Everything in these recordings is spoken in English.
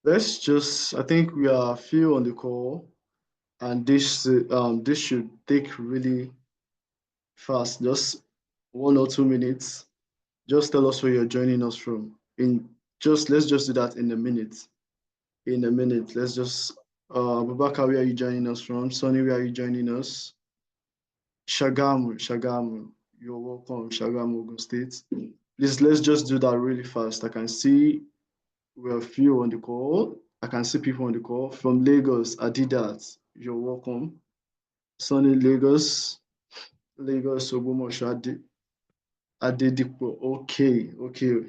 I think we are few on the call, and this should take really fast, just 1 or 2 minutes. Just tell us where you're joining us from. Let's just do that in a minute. In a minute, let's just Babaka, where are you joining us from? Sonny, where are you joining us? Shagamu, you're welcome, Shagamu, Ogun State. Please, let's just do that really fast. I can see we have few on the call. I can see people on the call from Lagos. Adidas, you're welcome. Sunny Lagos, Lagos, Ogbomoso, Adedipo. Okay, okay.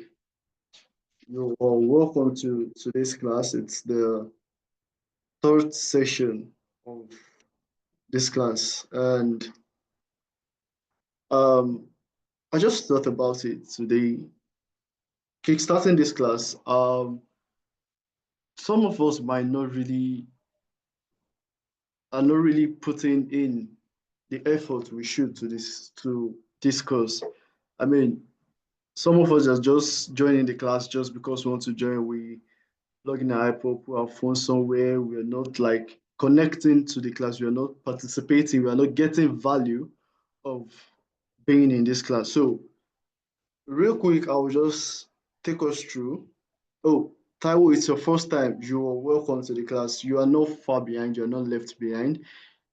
You're welcome to today's class. It's the third session of this class, and um, I just thought about it today. Kickstarting this class, some of us might not really are not really putting in the effort we should to discuss. I mean, some of us are just joining the class just because we want to join. We log in our iPod, put our phone somewhere. We are not like connecting to the class. We are not participating. We are not getting value of being in this class. So real quick, I'll just take us through. Oh, Taiwo, it's your first time. You are welcome to the class. You are not far behind. You are not left behind.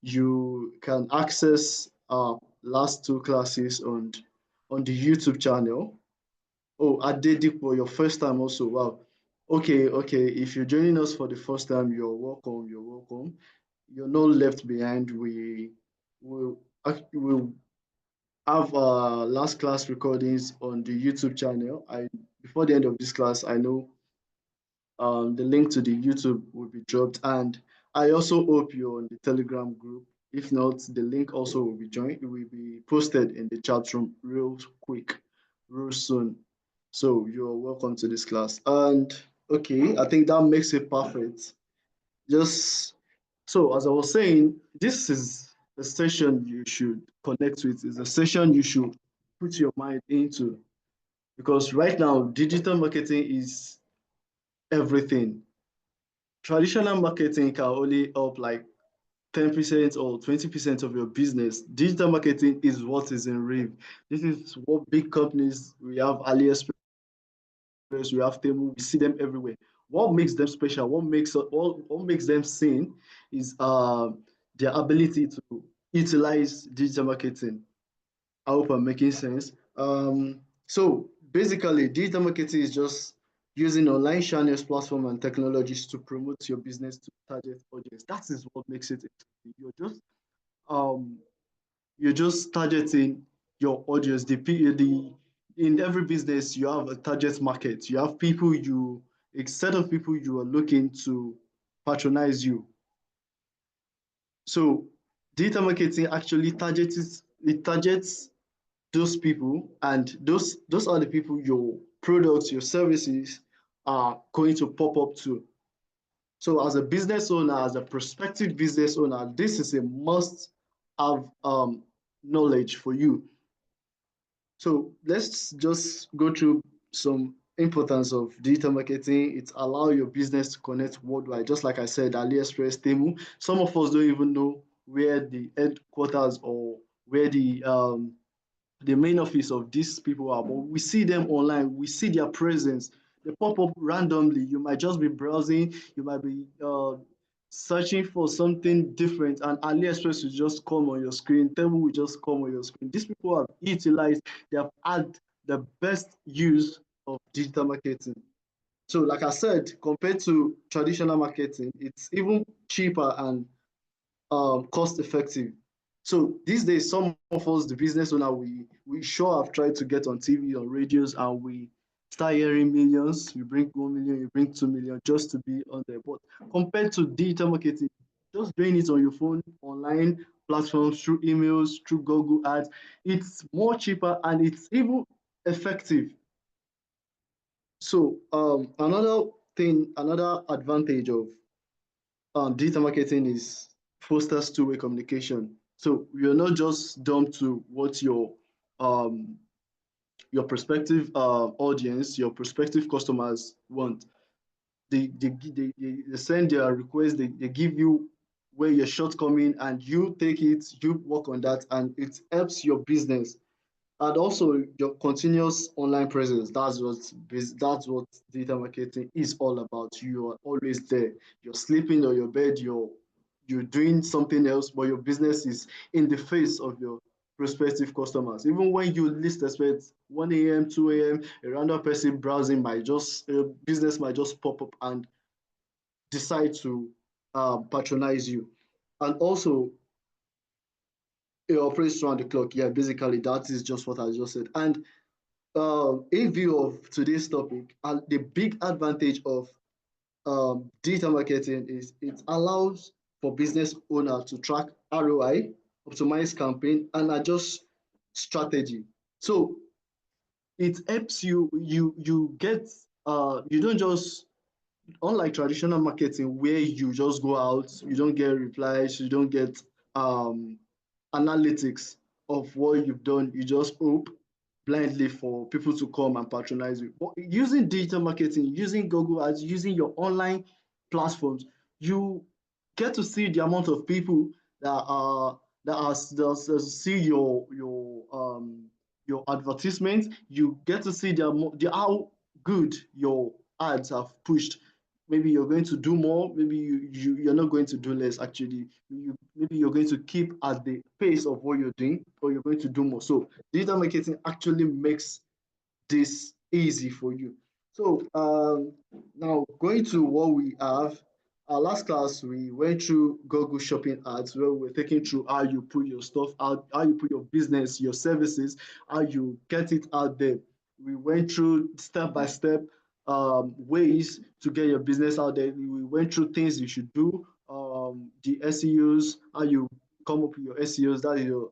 You can access last two classes on the YouTube channel. Oh, Adedipo, your first time also. Wow. Okay, okay. If you're joining us for the first time, you're welcome. You're welcome. You're not left behind. We'll have last class recordings on the YouTube channel. I Before the end of this class, I know the link to the YouTube will be dropped, and I also hope you're on the Telegram group. If not, the link also will be posted in the chat room real quick, real soon. So you're welcome to this class. And okay, I think that makes it perfect. Just so as I was saying, this is a session you should connect with. It's a session you should put your mind into because right now digital marketing is everything. Traditional marketing can only help like 10% or 20% of your business. Digital marketing is what is in real. This is what big companies, we have AliExpress, we have Temu, we see them everywhere. What makes them special, what makes them seen is their ability to utilize digital marketing. I hope I'm making sense. So basically, digital marketing is just using online channels, platform, and technologies to promote your business to target audience. That is what makes it interesting. Um you're just targeting your audience. The in every business you have a target market. You have a set of people you are looking to patronize you. So data marketing actually targets those people, and those are the people your products, your services are going to pop up to. So as a business owner, as a prospective business owner, this is a must have knowledge for you. So let's just go through some importance of digital marketing. It allows your business to connect worldwide. Just like I said, AliExpress, Temu. Some of us don't even know where the headquarters or where the main office of these people are, but we see them online, we see their presence. They pop up randomly. You might just be browsing, you might be searching for something different, and AliExpress will just come on your screen, Temu will just come on your screen. These people have utilized, they have had the best use of digital marketing. So, like I said, compared to traditional marketing, it's even cheaper and cost effective. So these days, some of us, the business owner, we sure have tried to get on TV, on radios, and we start hearing millions. You bring 1 million, you bring 2 million just to be on there. But compared to digital marketing, just doing it on your phone, online platforms, through emails, through Google Ads, it's more cheaper and it's even effective. So another advantage of digital marketing is fosters two-way communication. So you're not just dumb to what um, your prospective audience, your prospective customers want. they send their request, they give you where your shortcoming, and you take it, you work on that, and it helps your business. And also your continuous online presence. That's what data marketing is all about. You are always there. You're sleeping on your bed, you're doing something else, but your business is in the face of your prospective customers. Even when you least expect, 1 a.m., 2 a.m., a random person browsing might just a business might just pop up and decide to patronize you. And also it operates around the clock. Yeah, basically that is just what I just said. And in view of today's topic, the big advantage of data marketing is it allows for business owner to track ROI, optimize campaign, and adjust strategy. So it helps you get you don't just, unlike traditional marketing where you just go out, you don't get replies, you don't get um, analytics of what you've done, you just hope blindly for people to come and patronize you. But using digital marketing, using Google Ads, using your online platforms, you get to see the amount of people that see your advertisement. You get to see the how good your ads have pushed. Maybe you're going to do more, maybe you're not going to do less. Actually, maybe you're going to keep at the pace of what you're doing, or you're going to do more. So digital marketing actually makes this easy for you. So now going to what we have. Our last class, we went through Google Shopping ads, where we're taking through how you put your stuff out, how you put your business, your services, how you get it out there. We went through step by step ways to get your business out there. We went through things you should do, the SEOs, how you come up with your SEOs, that is your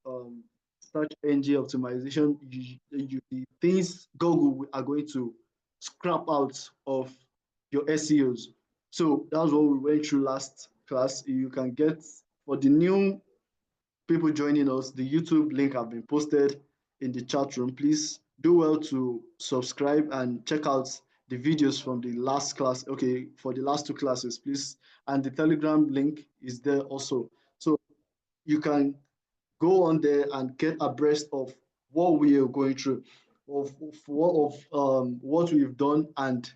search engine optimization. The things Google are going to scrap out of your SEOs. So that's what we went through last class. You can get, for the new people joining us, the YouTube link have been posted in the chat room. Please do well to subscribe and check out the videos from the last class. Okay, for the last two classes, please. And the Telegram link is there also. So you can go on there and get abreast of what we are going through, of what we've done, and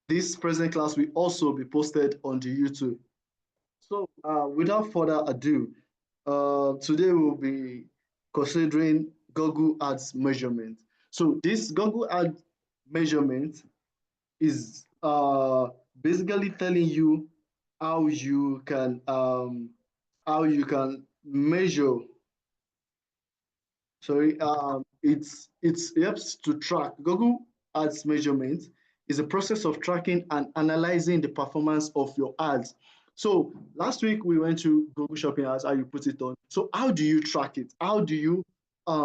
this present class will also be posted on the YouTube. So without further ado, today we'll be considering Google Ads measurement. So this Google Ads measurement is basically telling you how you can measure. Sorry, it helps to track. Google Ads measurement is a process of tracking and analyzing the performance of your ads. So last week we went to Google Shopping Ads, how you put it on. So how do you track it? How do you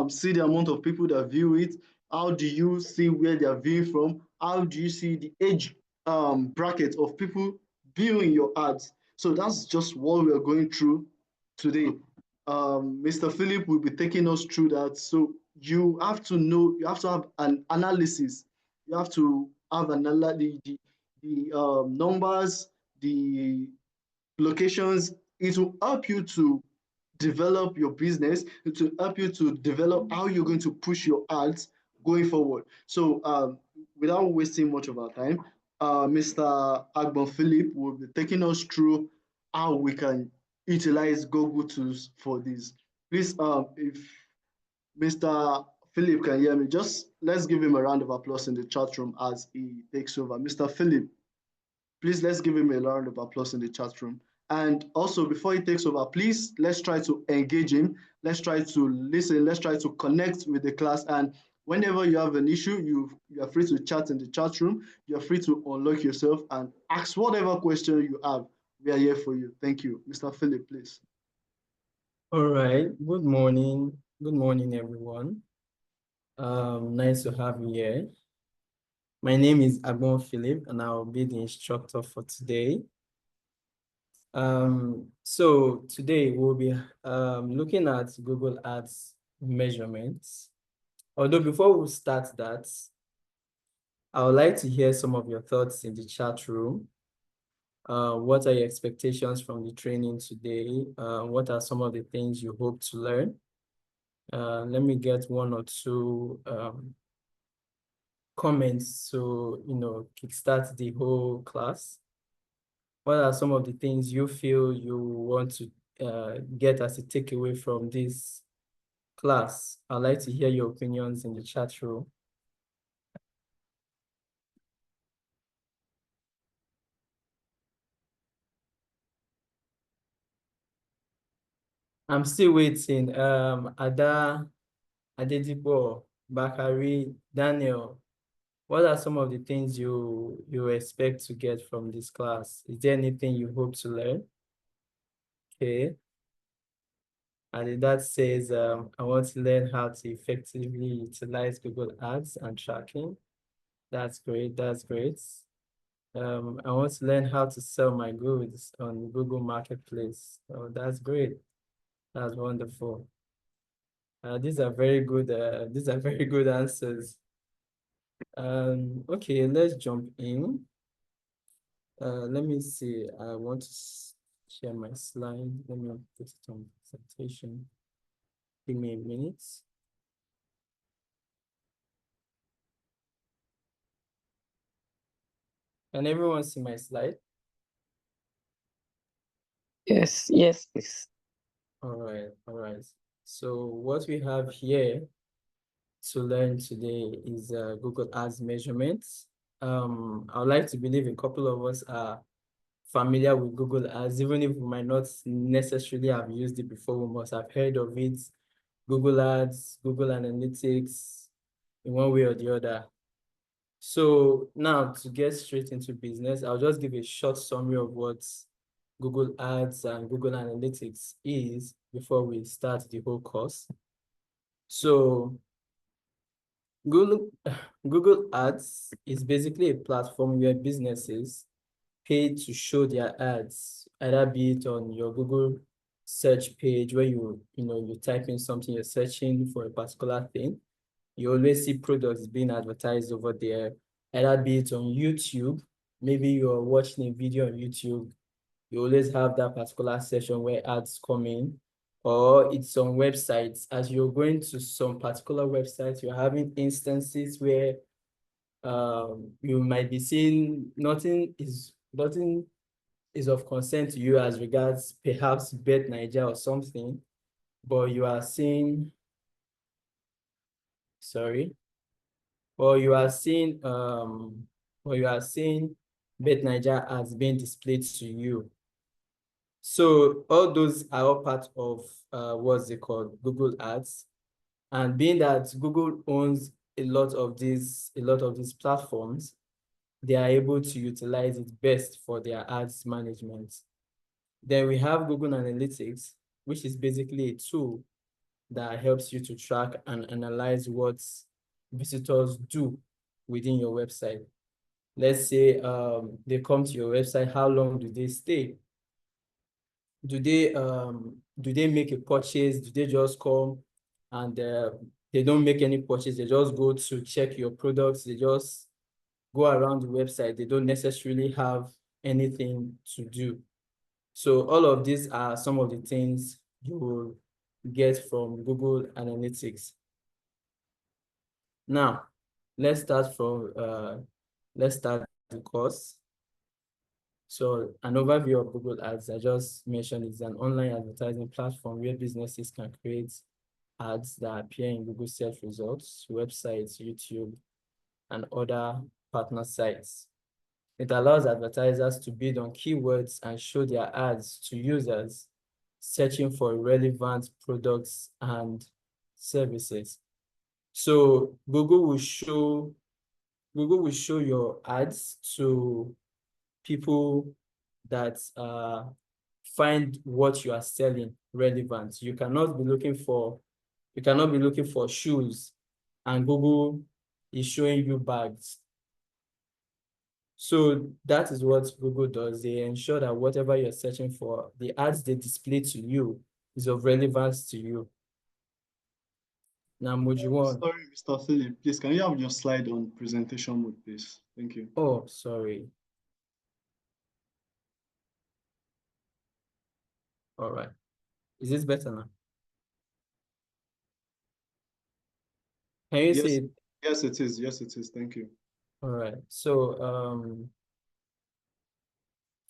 see the amount of people that view it? How do you see where they are viewing from? How do you see the age bracket of people viewing your ads? So that's just what we are going through today. Mr. Philip will be taking us through that. So you have to know, you have to have an analysis. You have to have the numbers, the locations. It will help you to develop your business, to help you to develop how you're going to push your ads going forward. So without wasting much of our time, Mr. Agbon Phillip will be taking us through how we can utilize Google tools for this. Please, if Mr. Philip can hear me, just let's give him a round of applause in the chat room as he takes over. Mr. Philip, please let's give him a round of applause in the chat room. And also, before he takes over, please let's try to engage him. Let's try to listen. Let's try to connect with the class. And whenever you have an issue, you are free to chat in the chat room. You are free to unlock yourself and ask whatever question you have. We are here for you. Thank you. Mr. Philip, please. All right. Good morning. Good morning, everyone. Nice to have you here. My name is Agbon Phillip, and I'll be the instructor for today. So today we'll be looking at Google Ads measurements. Although before we start that, I would like to hear some of your thoughts in the chat room. What are your expectations from the training today? What are some of the things you hope to learn? Let me get one or two comments to, kickstart the whole class. What are some of the things you feel you want to get as a takeaway from this class? I'd like to hear your opinions in the chat room. I'm still waiting. Ada, Adedipo, Bakari, Daniel, what are some of the things you expect to get from this class? Is there anything you hope to learn? Okay. And that says, I want to learn how to effectively utilize Google Ads and tracking. That's great. That's great. I want to learn how to sell my goods on Google Marketplace. Oh, that's great. That's wonderful. These are very good. These are very good answers. Okay, let's jump in. Let me see. I want to share my slide. Let me put it on presentation. Give me a minute. Can everyone see my slide? Yes, yes, please. All right, all right. So what we have here to learn today is Google Ads measurements. I would like to believe a couple of us are familiar with Google Ads, even if we might not necessarily have used it before, we must have heard of it. Google Ads, Google Analytics, in one way or the other. So now to get straight into business, I'll just give a short summary of what Google Ads and Google Analytics is before we start the whole course. So Google, Google Ads is basically a platform where businesses pay to show their ads, either be it on your Google search page where you type in something, you're searching for a particular thing. You always see products being advertised over there, either be it on YouTube. Maybe you're watching a video on YouTube, you always have that particular section where ads come in, or it's on websites. As you're going to some particular websites, you're having instances where you might be seeing nothing is of concern to you as regards perhaps Bet Niger or something, but you are seeing, sorry, or you are seeing Bet Niger as being displayed to you. So all those are all part of what's it called, Google Ads. And being that Google owns a lot of these platforms, they are able to utilize it best for their ads management. Then we have Google Analytics, which is basically a tool that helps you to track and analyze what visitors do within your website. Let's say they come to your website, how long do they stay? Do they make a purchase? Do they just come and they don't make any purchase? They just go to check your products. They just go around the website. They don't necessarily have anything to do. So all of these are some of the things you will get from Google Analytics. Now, let's start the course. So an overview of Google Ads, I just mentioned, is an online advertising platform where businesses can create ads that appear in Google search results, websites, YouTube, and other partner sites. It allows advertisers to bid on keywords and show their ads to users searching for relevant products and services. So Google will show your ads to people that find what you are selling relevant. You cannot be looking for shoes and Google is showing you bags. So that is what Google does. They ensure that whatever you're searching for, the ads they display to you is of relevance to you. Now, Mojuwon. Sorry, Mr. Philip, please, can you have your slide on presentation mode, please? Thank you. Oh, sorry. All right. Is this better now? Can you see Yes, it? yes, it is. Yes, it is. Thank you. All right. So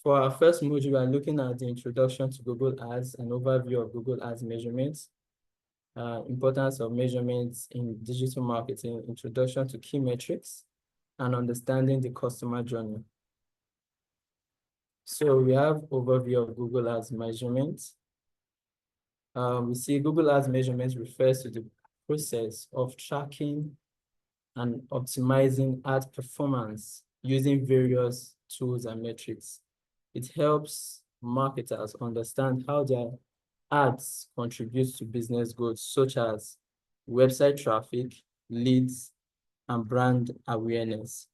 for our first module, we are looking at the introduction to Google Ads, an overview of Google Ads measurements, importance of measurements in digital marketing, introduction to key metrics, and understanding the customer journey. So we have overview of Google Ads measurements. We see Google Ads measurements refers to the process of tracking and optimizing ad performance using various tools and metrics. It helps marketers understand how their ads contribute to business goals, such as website traffic, leads, and brand awareness.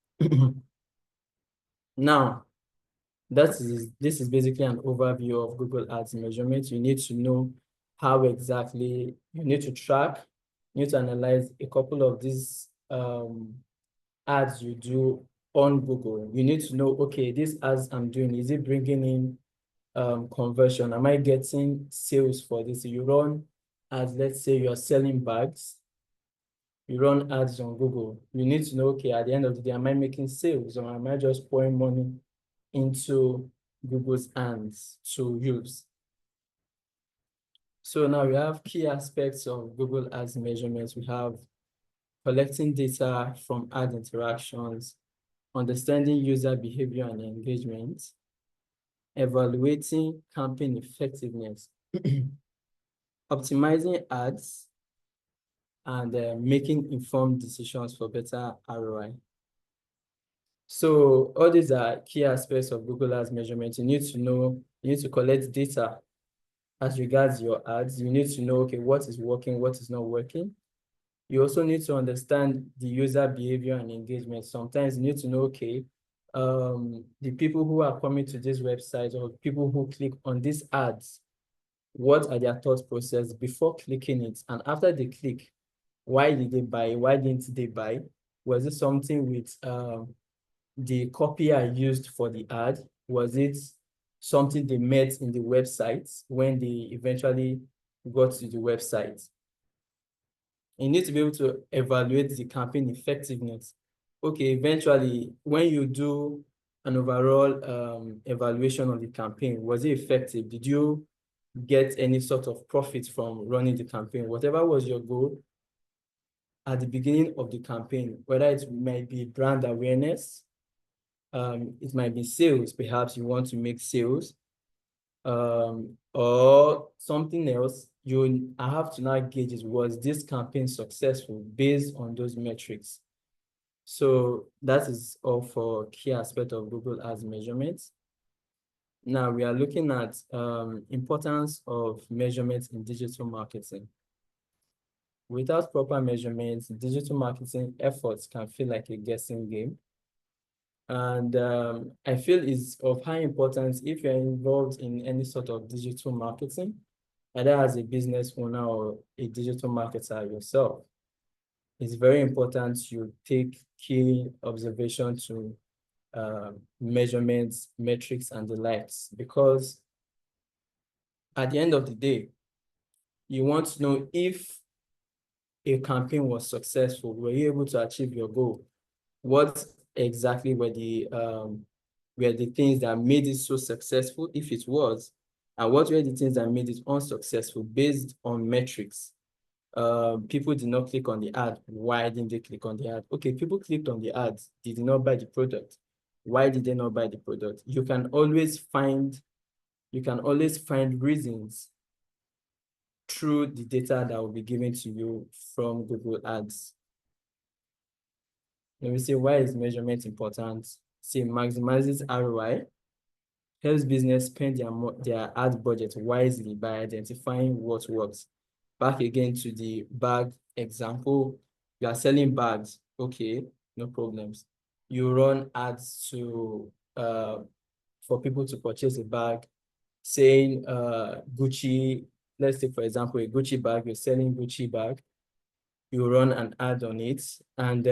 Now, this is basically an overview of Google Ads measurements. You need to know how exactly you need to track, you need to analyze a couple of these ads you do on Google. You need to know, okay, this ads I'm doing, is it bringing in conversion? Am I getting sales for this? You run ads, let's say you're selling bags, you run ads on Google. You need to know, okay, at the end of the day, am I making sales or am I just pouring money into Google's hands to use? So now we have key aspects of Google Ads measurements. We have collecting data from ad interactions, understanding user behavior and engagement, evaluating campaign effectiveness, optimizing ads, and making informed decisions for better ROI. So all these are key aspects of Google Ads measurement. You need to know, you need to collect data as regards your ads. You need to know, okay, what is working, what is not working. You also need to understand the user behavior and engagement. Sometimes you need to know, okay, the people who are coming to this website or people who click on these ads, what are their thought process before clicking it? And after they click, why did they buy? Why didn't they buy? Was it something with the copy I used for the ad? Was it something they met in the website when they eventually got to the website? You need to be able to evaluate the campaign effectiveness. Okay, eventually, when you do an overall evaluation of the campaign, was it effective? Did you get any sort of profit from running the campaign? Whatever was your goal at the beginning of the campaign, whether it might be brand awareness, it might be sales, perhaps you want to make sales, or something else, I have to now gauge is, was this campaign successful based on those metrics? So that is all for key aspect of Google Ads measurements. Now we are looking at importance of measurements in digital marketing. Without proper measurements, digital marketing efforts can feel like a guessing game. And I feel it's of high importance if you're involved in any sort of digital marketing, either as a business owner or a digital marketer yourself. It's very important you take key observation to measurements, metrics, and the likes, because at the end of the day, you want to know if a campaign was successful. Were you able to achieve your goal? What exactly were the things that made it so successful, if it was, and what were the things that made it unsuccessful based on metrics? People did not click on the ad. Why didn't they click on the ad? Okay, people clicked on the ads. They did not buy the product. Why did they not buy the product? You can always find reasons through the data that will be given to you from Google Ads. Let me see, why is measurement important? See, maximizes ROI, helps business spend their ad budget wisely by identifying what works. Back again to the bag example, you are selling bags, okay, no problems. You run ads to for people to purchase a bag, saying Gucci, let's say for example, a Gucci bag, you're selling Gucci bag, you run an ad on it, and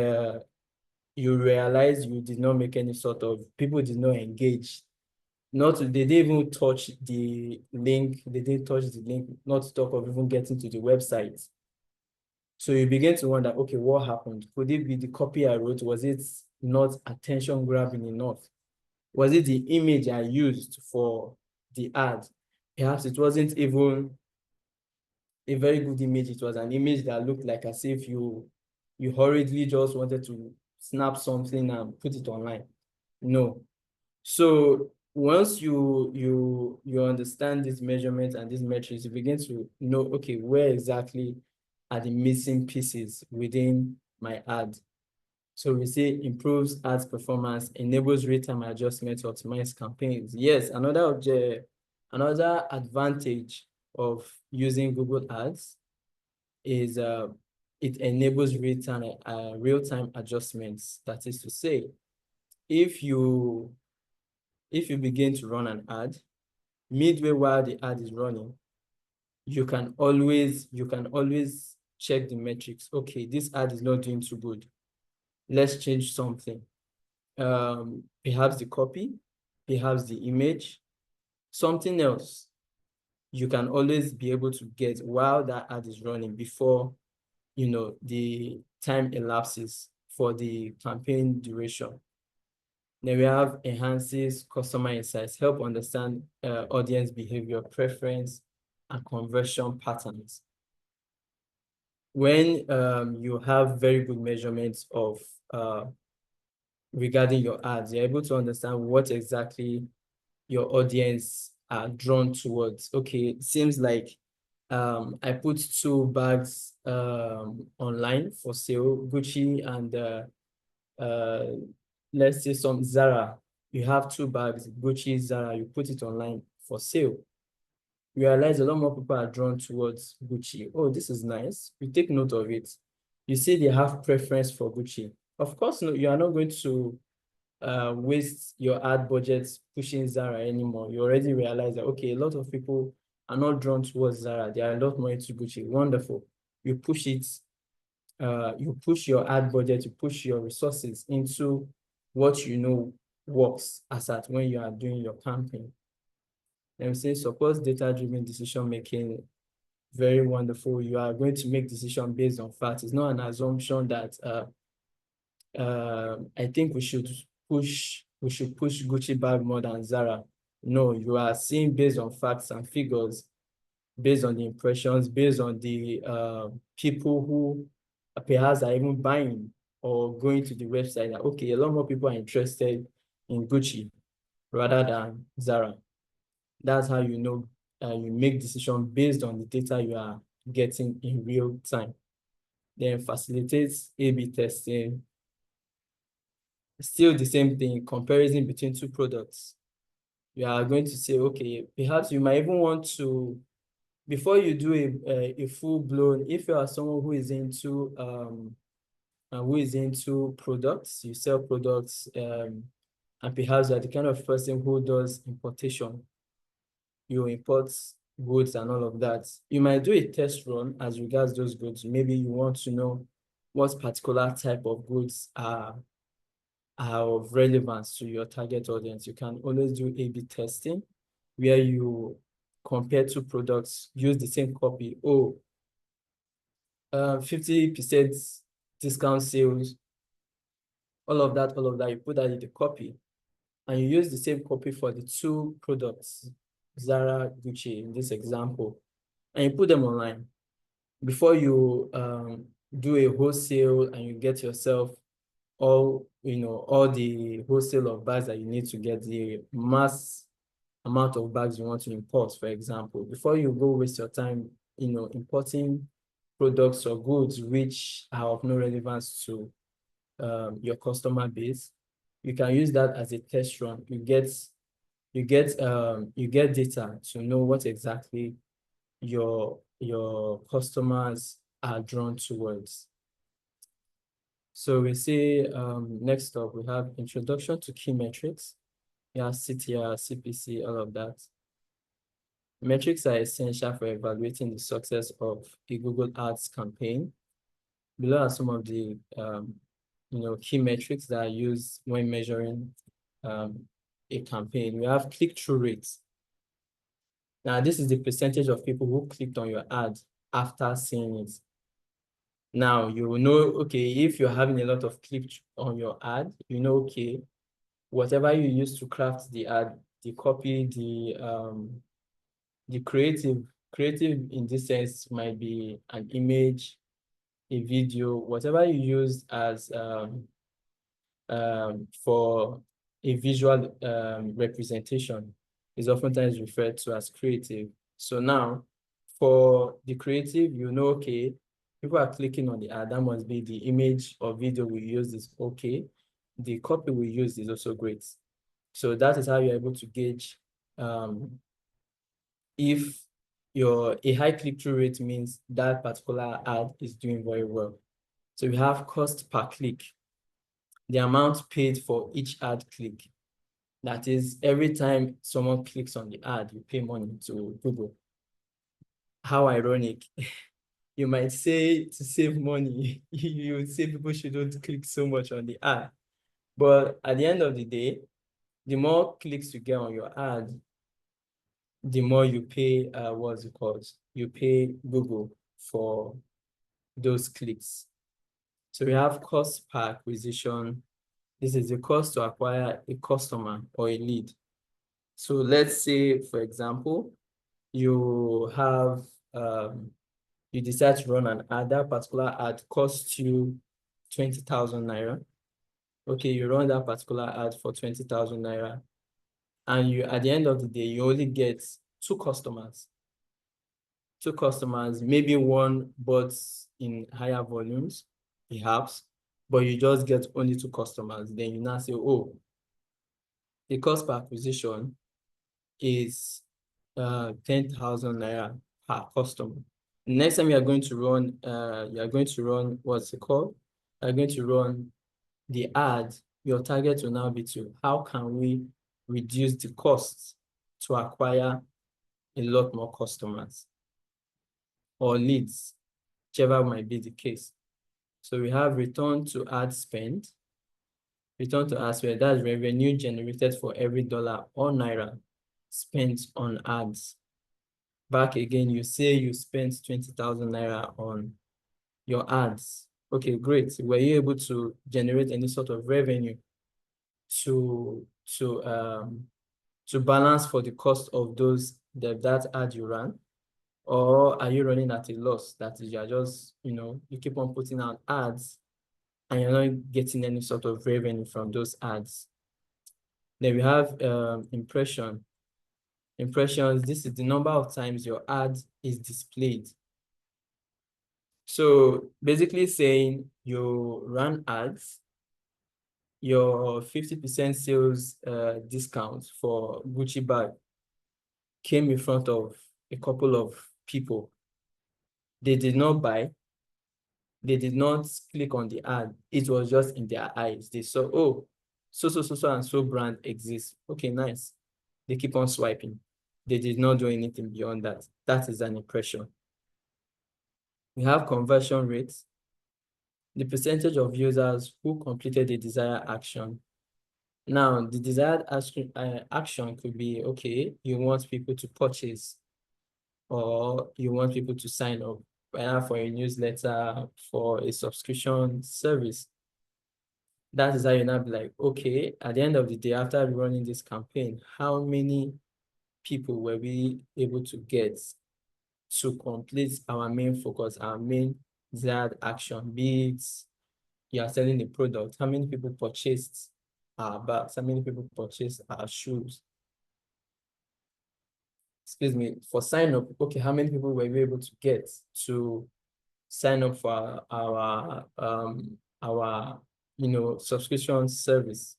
you realize you did not make any sort of, people did not engage they didn't even touch the link. They didn't touch the link, not to talk of even getting to the website. So you begin to wonder, okay, what happened? Could it be the copy I wrote? Was it not attention grabbing enough? Was it the image I used for the ad? Perhaps it wasn't even a very good image. It was an image that looked like as if you hurriedly just wanted to snap something and put it online. No. So once you understand these measurements and these metrics, you begin to know, okay, where exactly are the missing pieces within my ad? So we say improves ads performance, enables real-time adjustment to optimize campaigns. Yes, another advantage of using Google Ads is it enables real-time adjustments. That is to say, if you begin to run an ad, midway while the ad is running, you can always check the metrics. Okay, this ad is not doing too good. Let's change something. Perhaps the copy, perhaps the image, something else. You can always be able to get while that ad is running before the time elapses for the campaign duration. Then we have enhances customer insights, help understand audience behavior, preference, and conversion patterns. When you have very good measurements of regarding your ads, you're able to understand what exactly your audience are drawn towards. Okay, it seems like I put two bags online for sale, Gucci and let's say some Zara. You have two bags, Gucci, Zara, you put it online for sale. You realize a lot more people are drawn towards Gucci. Oh, this is nice. You take note of it. You see they have preference for Gucci. Of course, no, you are not going to waste your ad budgets pushing Zara anymore. You already realize that, okay, a lot of people are not drawn towards Zara. They are a lot more into Gucci. Wonderful. You push it, you push your ad budget, you push your resources into what you know works as at when you are doing your campaign. Let me say, supports data-driven decision making. Very wonderful. You are going to make decision based on facts. It's not an assumption that I think we should push Gucci bag more than Zara. No, you are seeing based on facts and figures, based on the impressions, based on the people who perhaps are even buying or going to the website that, okay, a lot more people are interested in Gucci rather than Zara. That's how you know you make decisions based on the data you are getting in real time. Then facilitates A/B testing. Still the same thing, comparison between two products. You are going to say, okay, perhaps you might even want to, before you do a full-blown, if you are someone who is into products, you sell products, and perhaps you are the kind of person who does importation, you import goods and all of that. You might do a test run as regards those goods. Maybe you want to know what particular type of goods are of relevance to your target audience. You can always do A/B testing where you compare two products, use the same copy. Oh, 50% discount sales, all of that, you put that in the copy. And you use the same copy for the two products, Zara, Gucci, in this example, and you put them online. Before you do a wholesale and you get yourself all the wholesale of bags that you need to get the mass amount of bags you want to import, for example, before you go waste your time, importing products or goods which are of no relevance to your customer base, you can use that as a test run. You get data to know what exactly your customers are drawn towards. So we see next up, we have introduction to key metrics. Yeah, CTR, CPC, all of that. Metrics are essential for evaluating the success of a Google Ads campaign. Below are some of the key metrics that are used when measuring a campaign. We have click-through rates. Now, this is the percentage of people who clicked on your ad after seeing it. Now, you will know, okay, if you're having a lot of clicks on your ad, you know, okay, whatever you use to craft the ad, the copy, the creative in this sense might be an image, a video, whatever you use as for a visual representation is oftentimes referred to as creative. So now, for the creative, you know, okay, people are clicking on the ad, that must be the image or video we use is okay. The copy we use is also great. So that is how you're able to gauge if a high click-through rate means that particular ad is doing very well. So we have cost per click, the amount paid for each ad click. That is, every time someone clicks on the ad, you pay money to Google. How ironic. You might say to save money, you would say people shouldn't click so much on the ad. But at the end of the day, the more clicks you get on your ad, the more you pay, what's it called? You pay Google for those clicks. So we have cost per acquisition. This is the cost to acquire a customer or a lead. So let's say, for example, you have, you decide to run an ad. That particular ad costs you 20,000 naira. Okay, you run that particular ad for 20,000 naira. And you, at the end of the day, you only get two customers. Two customers, maybe one bought in higher volumes, perhaps, but you just get only two customers. Then you now say, oh, the cost per acquisition is 10,000 naira per customer. Next time you are going to run, what's it called? You're going to run the ad. Your target will now be to how can we reduce the costs to acquire a lot more customers or leads, whichever might be the case. So we have return to ad spend. Return to ad spend, that's revenue generated for every dollar or naira spent on ads. Back again, you say you spent 20,000 naira on your ads. Okay, great. Were you able to generate any sort of revenue to balance for the cost of that ad you ran? Or are you running at a loss? That is, you're just, you keep on putting out ads and you're not getting any sort of revenue from those ads. Then we have impression. Impressions, this is the number of times your ad is displayed. So basically saying you run ads, your 50% sales discount for Gucci bag came in front of a couple of people. They did not buy. They did not click on the ad. It was just in their eyes. They saw, oh, so and so brand exists. Okay, nice. They keep on swiping. They did not do anything beyond that. That is an impression. We have conversion rates. The percentage of users who completed the desired action. Now, the desired action could be, okay, you want people to purchase or you want people to sign up for a newsletter, for a subscription service. That is how you now be like, okay, at the end of the day, after running this campaign, how many people were we able to get to complete our main focus, our main desired action? Be it you are selling a product, how many people purchased our bags, how many people purchased our shoes? Excuse me, for sign up, okay, how many people were we able to get to sign up for our subscription service?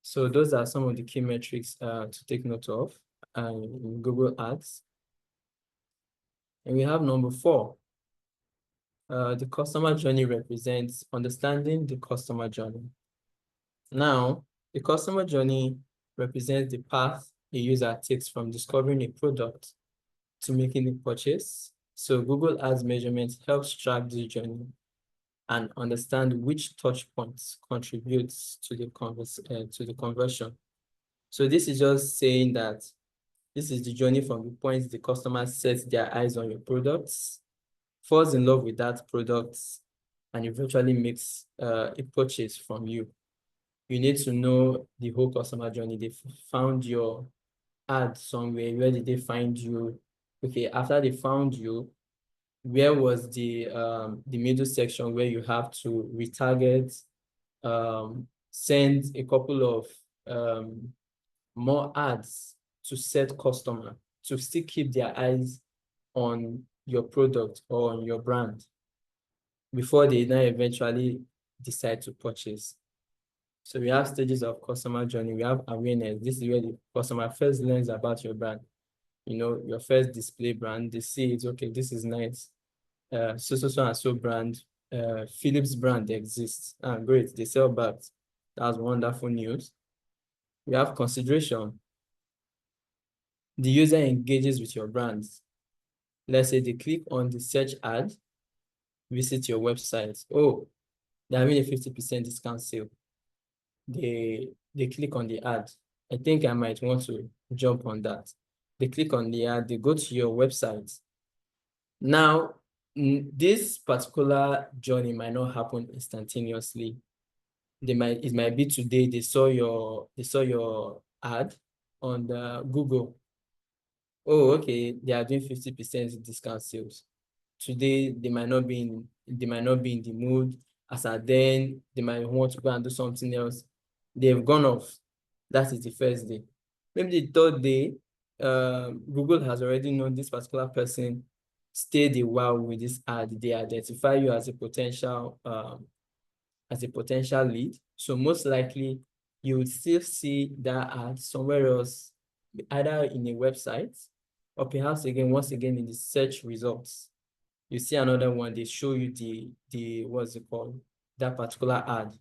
So those are some of the key metrics to take note of in Google Ads. And we have number 4. The customer journey represents understanding the customer journey. Now, the customer journey represents the path a user takes from discovering a product to making a purchase. So Google Ads measurement helps track this journey and understand which touch points contributes to the conversion. So this is just saying that this is the journey from the point the customer sets their eyes on your products, falls in love with that product, and eventually makes a purchase from you. You need to know the whole customer journey. They found your ad somewhere. Where did they find you? Okay, after they found you, where was the middle section where you have to retarget, send a couple of more ads to set customer to still keep their eyes on your product or on your brand before they now eventually decide to purchase. So we have stages of customer journey. We have awareness. This is where the customer first learns about your brand. You know, your first display brand, they see it, okay, this is nice. So and so brand, Philips brand exists. Great, they sell bags. That's wonderful news. We have consideration. The user engages with your brands. Let's say they click on the search ad, visit your website. Oh, they're having a 50% discount sale. They click on the ad. I think I might want to jump on that. They click on the ad, they go to your website. Now, this particular journey might not happen instantaneously. It might be today they saw your ad on the Google. Oh, okay, they are doing 50% discount sales. Today they might not be in the mood. As at then, they might want to go and do something else. They've gone off. That is the first day. Maybe the third day, Google has already known this particular person stayed a while with this ad. They identify you as a potential lead. So most likely you would still see that ad somewhere else, either in a website or perhaps once again in the search results. You see another one, they show you the what's it called, that particular ad.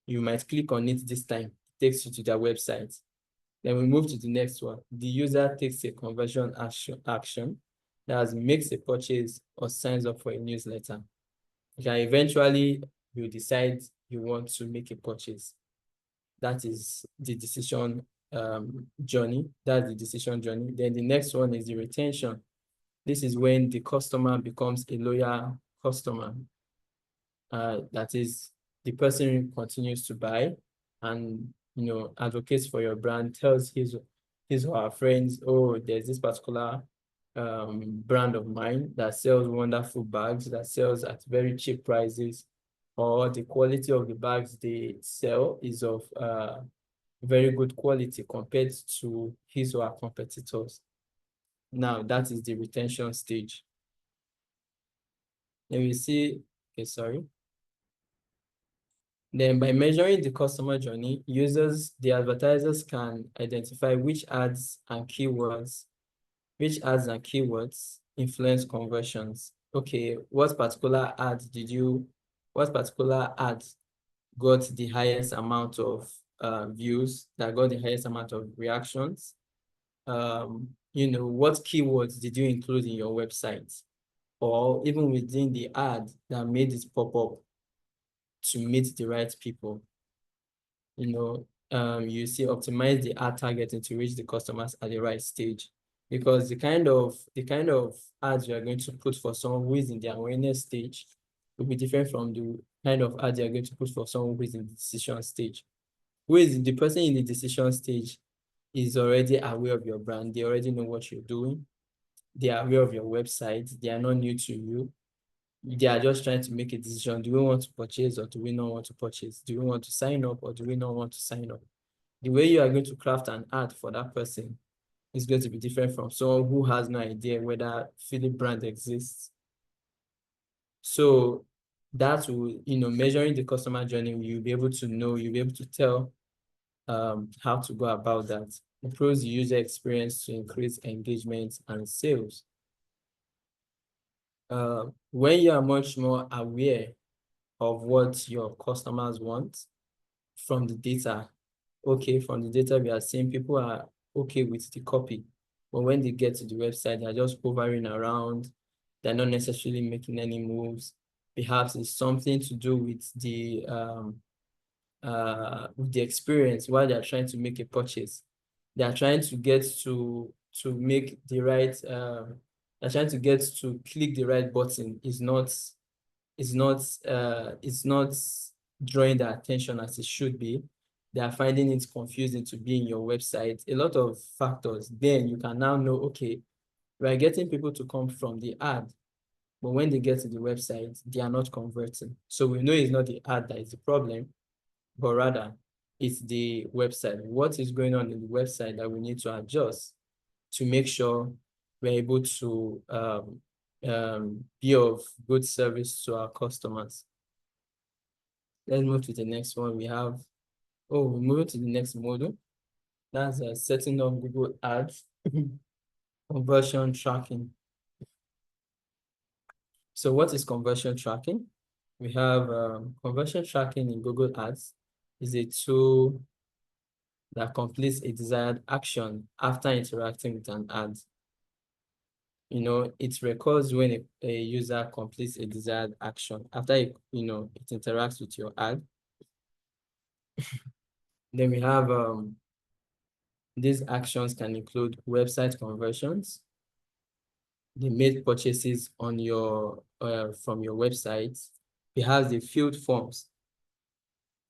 You might click on it this time, it takes you to their website. Then we move to the next one. The user takes a conversion action that makes a purchase or signs up for a newsletter. Okay, eventually you decide you want to make a purchase. That is the decision journey. That's the decision journey. Then the next one is the retention. This is when the customer becomes a loyal customer. That is, the person continues to buy and advocates for your brand, tells his or her friends, oh, there's this particular brand of mine that sells wonderful bags, that sells at very cheap prices, or the quality of the bags they sell is of very good quality compared to his or her competitors. Now, that is the retention stage. Then we see, okay, sorry. Then by measuring the customer journey, the advertisers can identify which ads and keywords influence conversions. Okay, what particular ad got the highest amount of views, that got the highest amount of reactions? What keywords did you include in your website? Or even within the ad that made it pop up to meet the right people. You see, optimize the ad targeting to reach the customers at the right stage, because the kind of ads you are going to put for someone who is in the awareness stage will be different from the kind of ads you are going to put for someone who is in the decision stage. Who is the person in the decision stage is already aware of your brand. They already know what you're doing. They are aware of your website. They are not new to you. They are just trying to make a decision. Do we want to purchase or do we not want to purchase? Do we want to sign up or do we not want to sign up? The way you are going to craft an ad for that person is going to be different from someone who has no idea whether Philip brand exists. So that will, measuring the customer journey, you'll be able to tell how to go about that. Improves the user experience to increase engagement and sales. When you are much more aware of what your customers want from the data, we are seeing people are okay with the copy, but when they get to the website, they're just hovering around. They're not necessarily making any moves. Perhaps it's something to do with the with the experience while they are trying to make a purchase. They are trying to get to make the right they're trying to get to click the right button is not drawing their attention as it should be. They are finding it confusing to be in your website. A lot of factors. Then you can now know, okay, we are getting people to come from the ad, but when they get to the website, they are not converting. So we know it's not the ad that is the problem, but rather it's the website. What is going on in the website that we need to adjust to make sure we're able to be of good service to our customers. Let's move to the next one. We're moving to the next module. That's setting up Google Ads conversion tracking. So what is conversion tracking? We have conversion tracking in Google Ads is a tool that completes a desired action after interacting with an ad. It records when a user completes a desired action after it interacts with your ad. Then we have these actions can include website conversions. They made purchases on from your website. It has the filled forms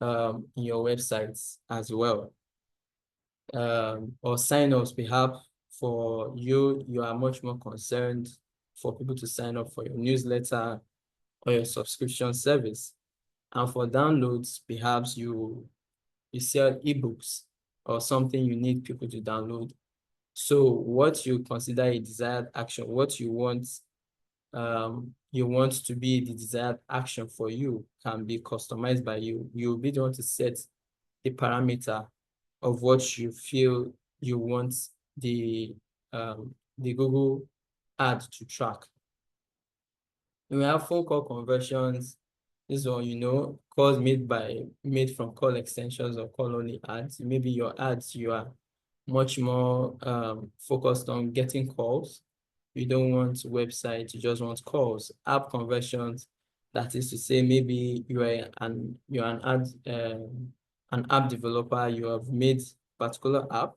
in your websites as well. Or sign-ups, perhaps for you are much more concerned for people to sign up for your newsletter or your subscription service. And for downloads, perhaps you sell ebooks or something you need people to download. So what you consider a desired action, what you want to be the desired action for you can be customized by you. You'll be the one to set the parameter of what you feel you want the Google ad to track. And we have phone call conversions. This one, calls made from call extensions or call only ads. Maybe your ads, you are much more focused on getting calls. You don't want websites, you just want calls. App conversions, that is to say, maybe you're an app developer, you have made particular app.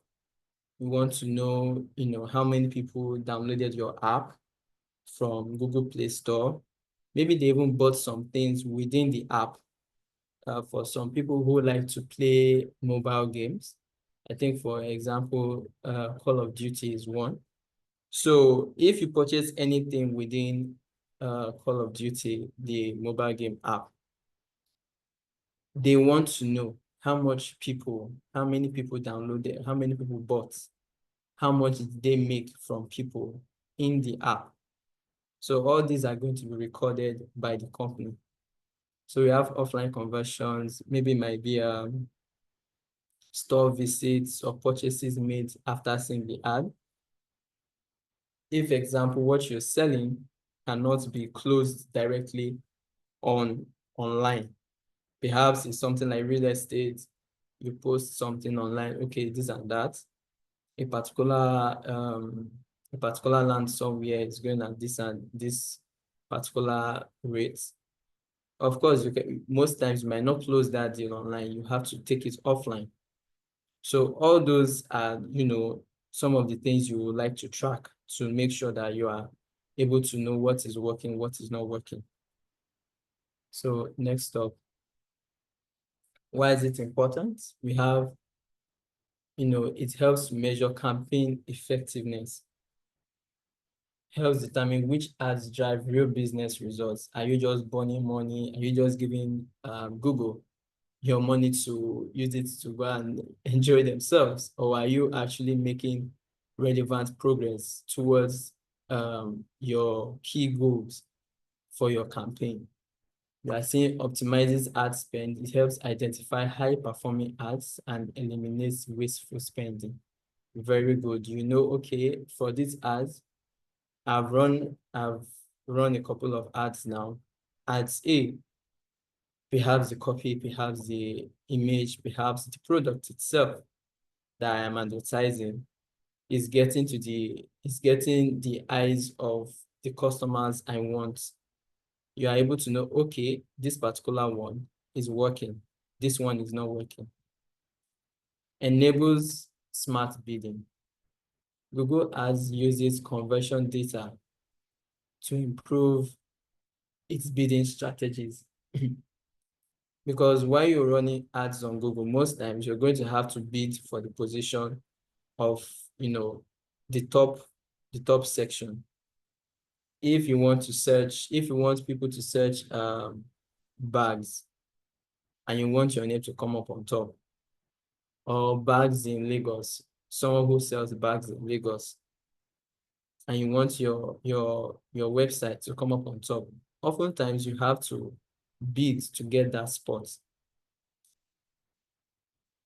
You want to know, how many people downloaded your app from Google Play Store. Maybe they even bought some things within the app. For some people who like to play mobile games, I think, for example, Call of Duty is one. So if you purchase anything within Call of Duty, the mobile game app, they want to know how many people downloaded, how many people bought, how much did they make from people in the app. So all these are going to be recorded by the company. So we have offline conversions, maybe it might be store visits or purchases made after seeing the ad. If, example, what you're selling cannot be closed directly online, perhaps it's something like real estate, you post something online, okay, this and that, a particular land somewhere is going at this and this particular rate. Of course, most times you might not close that deal online, you have to take it offline. So all those are, some of the things you would like to track to make sure that you are able to know what is working, what is not working. So next up, why is it important? We have, it helps measure campaign effectiveness, helps determine which ads drive real business results. Are you just burning money? Are you just giving Google your money to use it to go and enjoy themselves? Or are you actually making relevant progress towards your key goals for your campaign? We are seeing optimizes ad spend. It helps identify high-performing ads and eliminates wasteful spending. Very good. Okay, for these ads, I've run a couple of ads now. Ads A, perhaps the copy, perhaps the image, perhaps the product itself that I am advertising is getting the eyes of the customers I want. You are able to know, okay, this particular one is working. this one is not working. Enables smart bidding. Google Ads uses conversion data to improve its bidding strategies. Because while you're running ads on Google, most times you're going to have to bid for the position of, the top section. If you want people to search bags, and you want your name to come up on top, or bags in Lagos, someone who sells bags in Lagos, and you want your website to come up on top, oftentimes you have to bid to get that spot.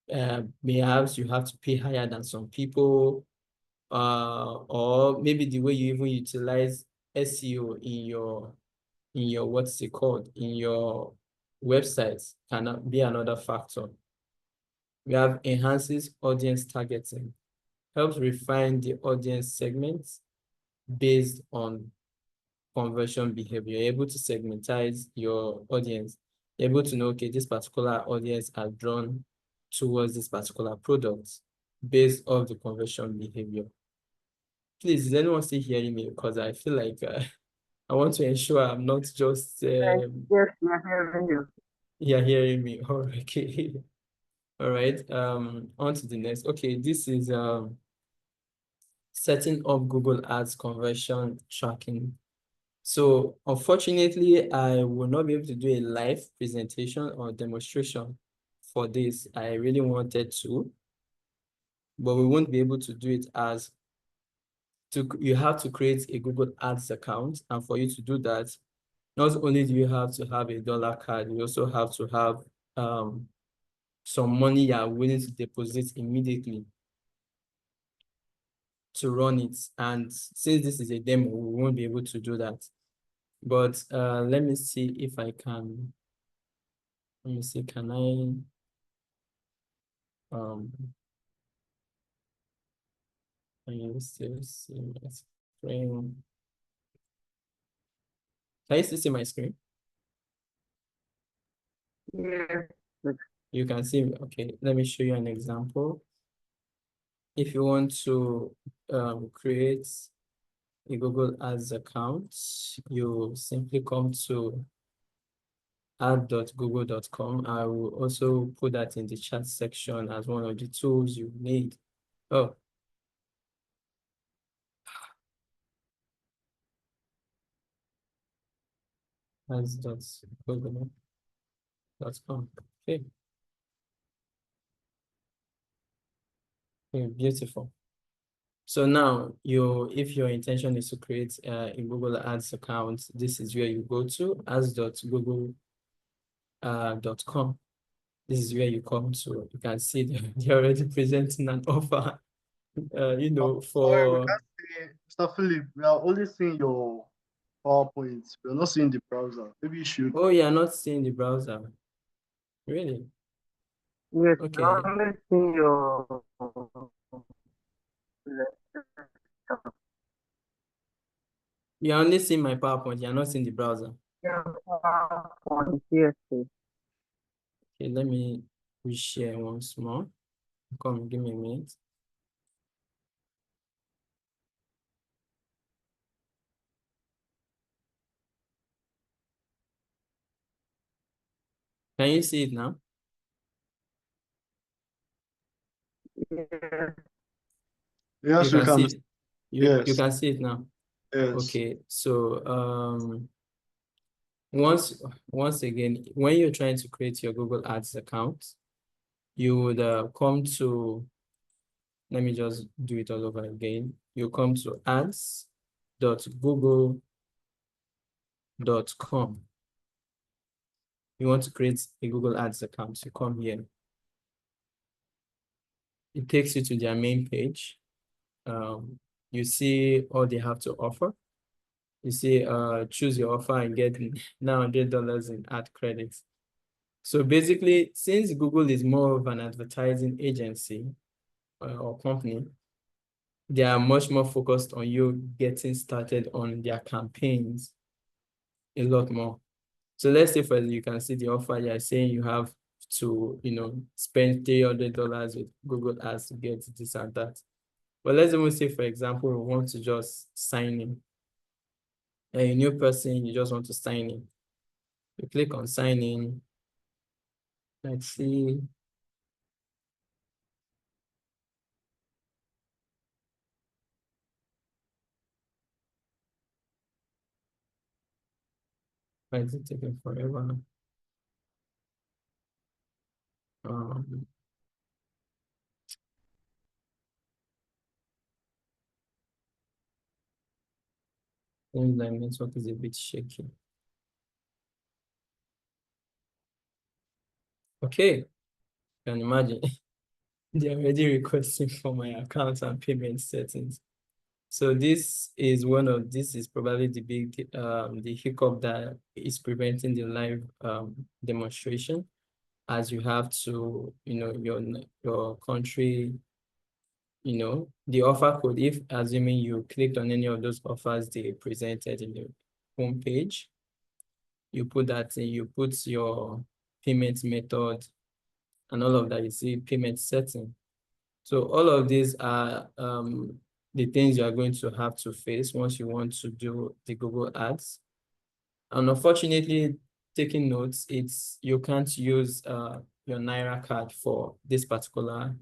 Perhaps you have to pay higher than some people, or maybe the way you even utilize SEO in your what's it called, in your websites can be another factor. We have enhances audience targeting, helps refine the audience segments based on conversion behavior. You're able to segmentize your audience. You're able to know, okay, this particular audience are drawn towards this particular product based on the conversion behavior. Please, is anyone still hearing me? Because I feel like I want to ensure I'm not just... Yes, we're hearing you. You're hearing me. All right, okay. All right, on to the next. Okay, this is setting up Google Ads conversion tracking. So unfortunately, I will not be able to do a live presentation or demonstration for this. I really wanted to, but we won't be able to do it as you have to create a Google Ads account. And for you to do that, not only do you have to have a dollar card, you also have to have some money you are willing to deposit immediately to run it. And since this is a demo, we won't be able to do that. But let me see if I can. Let me see, can I can you still see my screen? Can you still see my screen? Yes. You can see me. Okay, let me show you an example. If you want to create a Google Ads account, you simply come to ad.google.com. I will also put that in the chat section as one of the tools you need. Oh. Ads.google.com. Okay. Okay, beautiful. So now, if your intention is to create a Google Ads account, this is where you go to, ads.google.com. This is where you come to. You can see they're already presenting an offer, Sorry, we for... can't see, Mr. Philip, we are only seeing your PowerPoint. We're not seeing the browser. Maybe you should. Oh, you're not seeing the browser. Really? Yes, Okay. I only see your You're only seeing my PowerPoint. You're not seeing the browser. PowerPoint. Yes, please. Okay, let me reshare once more. Come, give me a minute. Can you see it now? Yes. Yes, You we can can. see it. You Yes, can see it now. yes. Okay, so once again, when you're trying to create your Google Ads account, you would come to, let me just do it all over again. You come to ads.google.com. You want to create a Google Ads account, you come here. It takes you to their main page. You see all they have to offer. You see, choose your offer and get $900 in ad credits. So basically, since Google is more of an advertising agency or company, they are much more focused on you getting started on their campaigns a lot more. So let's say, for you can see the offer, you're saying you have to, spend $300 with Google Ads to get this and that. But let's even say, for example, we want to just sign in. A new person, you just want to sign in. You click on sign in. Let's see. Why is it taking forever? My network is a bit shaky. Okay, can imagine. They're already requesting for my account and payment settings. So this is probably the big the hiccup that is preventing the live demonstration, as you have to, your country, the offer code, if assuming you clicked on any of those offers they presented in the homepage, you put that in, you put your payment method and all of that, you see payment setting. So all of these are the things you are going to have to face once you want to do the Google Ads. And unfortunately, taking notes, you can't use your Naira card for this particular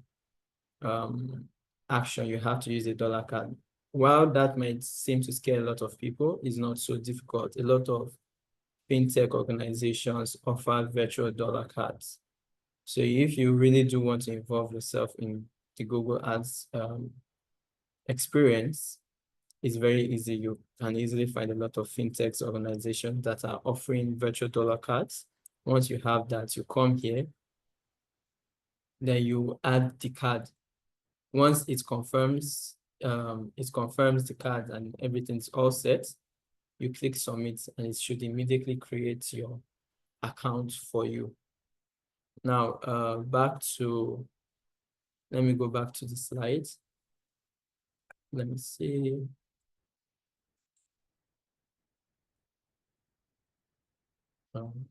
action. You have to use a dollar card. While that might seem to scare a lot of people, it's not so difficult. A lot of fintech organizations offer virtual dollar cards. So if you really do want to involve yourself in the Google Ads experience, it's very easy. You can easily find a lot of fintech organizations that are offering virtual dollar cards. Once you have that, you come here, then you add the card. Once it confirms the card and everything's all set, you click submit and it should immediately create your account for you. Now, let me go back to the slides. Let me see. Can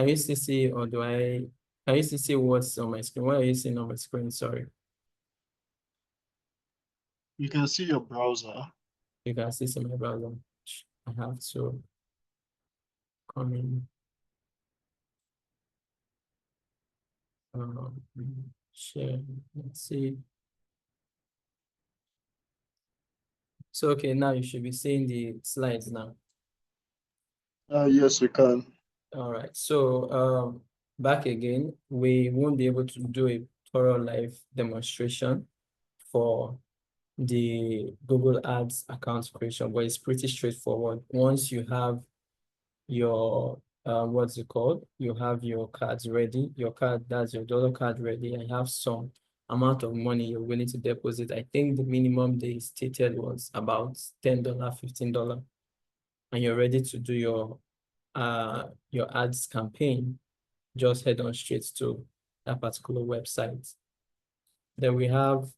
you still see, or can you still see what's on my screen? What are you seeing on my screen? Sorry. You can see your browser. You can see some of my browser. I have to come in. Share. Let's see. So, okay, now you should be seeing the slides now. Yes, we can. All right. So, back again, we won't be able to do a thorough live demonstration for the Google Ads account creation, but it's pretty straightforward. Once you have your what's it called? You have your cards ready. Your card, that's your dollar card ready. And you have some amount of money you're willing to deposit. I think the minimum they stated was about $10, $15, and you're ready to do your ads campaign. Just head on straight to that particular website. Then we have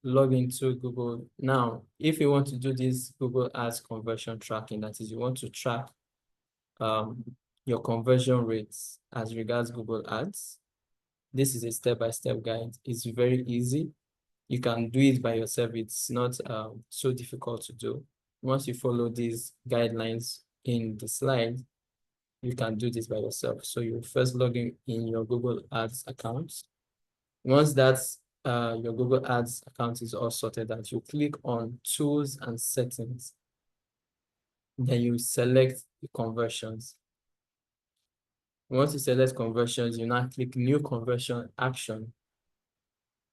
log into Google. Now, if you want to do this Google Ads conversion tracking, that is, you want to track your conversion rates as regards Google Ads, this is a step-by-step guide. It's very easy. You can do it by yourself. It's not so difficult to do. Once you follow these guidelines in the slide, you can do this by yourself. So you first log in your Google Ads account. Once that's your Google Ads account is all sorted out, you click on Tools and Settings. Then you select the conversions. Once you select conversions, you now click New Conversion Action.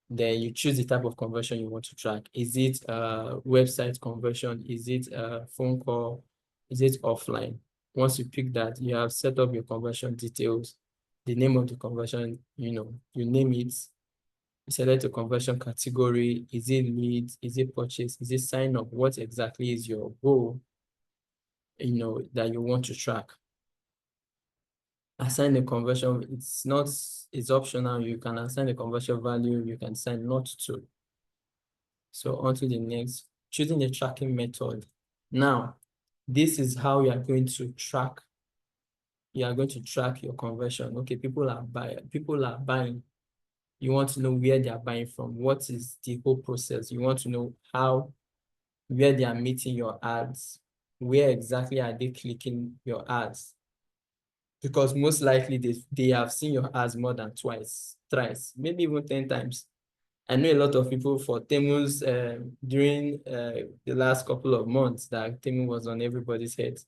Then you choose the type of conversion you want to track. Is it a website conversion? Is it a phone call? Is it offline? Once you pick that, you have set up your conversion details, the name of the conversion, you name it. You select a conversion category. Is it leads? Is it purchase? Is it sign up? What exactly is your goal, that you want to track? Assign the conversion. It's optional. You can assign the conversion value. You can assign not to. So on to the next, choosing the tracking method. Now, this is how you are going to track You are going to track your conversion. Okay, people are buying. You want to know where they are buying from. What is the whole process? You want to know where they are meeting your ads. Where exactly are they clicking your ads? Because most likely they have seen your ads more than twice, thrice, maybe even 10 times. I know a lot of people for Temu's during the last couple of months that Temu was on everybody's head.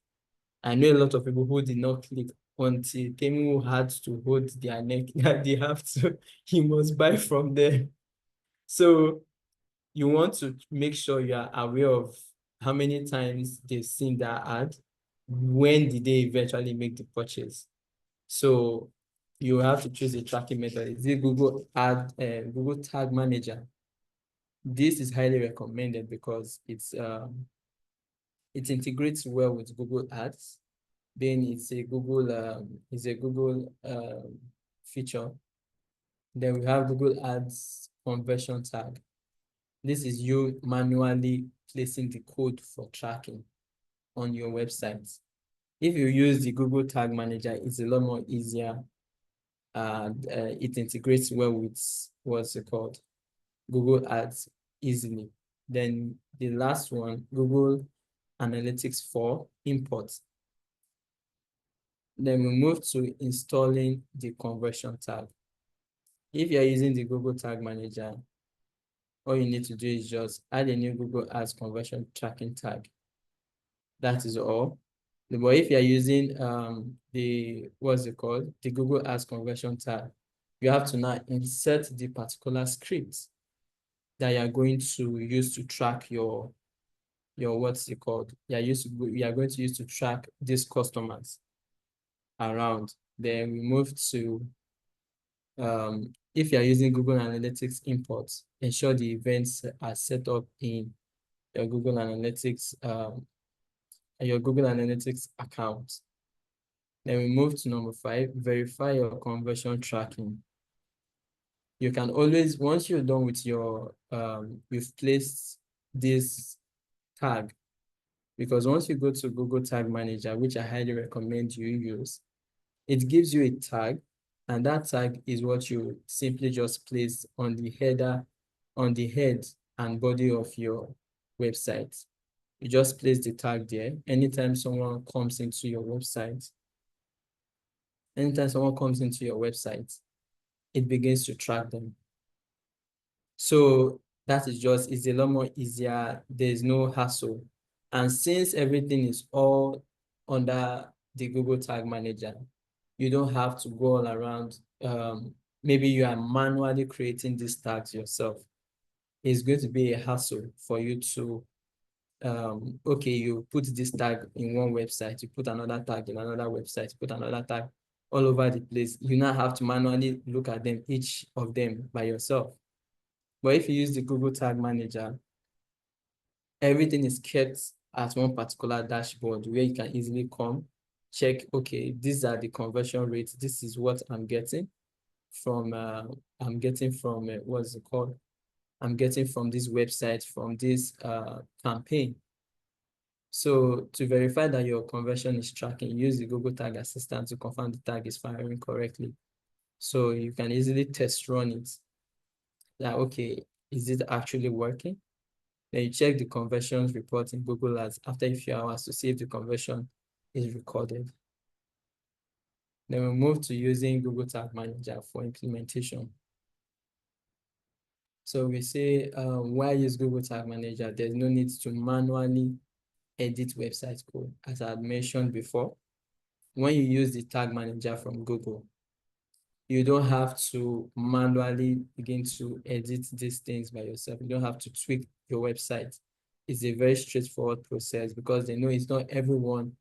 I know a lot of people who did not click until Temu had to hold their neck that they have to, he must buy from there. So you want to make sure you are aware of how many times they've seen that ad, when did they eventually make the purchase. So you have to choose a tracking method. Is it Google Tag Manager? This is highly recommended because it integrates well with Google Ads. Then it's a Google feature. Then we have Google Ads conversion tag. This is you manually placing the code for tracking on your website. If you use the Google Tag Manager, it's a lot more easier. It integrates well with what's it called? Google Ads easily. Then the last one, Google Analytics for imports. Then we move to installing the conversion tag. If you're using the Google Tag Manager, all you need to do is just add a new Google Ads conversion tracking tag. That is all. But if you're using the Google Ads conversion tag, you have to now insert the particular script that you're going to use to track your what's it called? You are going to use to track these customers around. Then we move to if you're using Google Analytics imports, ensure the events are set up in your Google Analytics account. Then we move to number 5, verify your conversion tracking. You can always, once you're done with your, you've placed this tag, because once you go to Google Tag Manager, which I highly recommend you use, it gives you a tag, and that tag is what you simply just place on the header, on the head and body of your website. You just place the tag there. Anytime someone comes into your website, it begins to track them. So that is a lot more easier. There's no hassle. And since everything is all under the Google Tag Manager, you don't have to go all around. Maybe you are manually creating these tags yourself. It's going to be a hassle for you to, okay, you put this tag in one website, you put another tag in another website, you put another tag all over the place. You now have to manually look at them, each of them by yourself. But if you use the Google Tag Manager, everything is kept at one particular dashboard where you can easily come, check, okay, these are the conversion rates. This is what I'm getting from, what's it called? I'm getting from this website, from this campaign. So to verify that your conversion is tracking, use the Google Tag Assistant to confirm the tag is firing correctly. So you can easily test run it. That, okay, is it actually working? Then you check the conversions report in Google Ads after a few hours to see if the conversion is recorded. Then we move to using Google Tag Manager for implementation. So we say, why use Google Tag Manager? There's no need to manually edit website code. As I had mentioned before, when you use the Tag Manager from Google, you don't have to manually begin to edit these things by yourself. You don't have to tweak your website. It's a very straightforward process because they know it's not everyone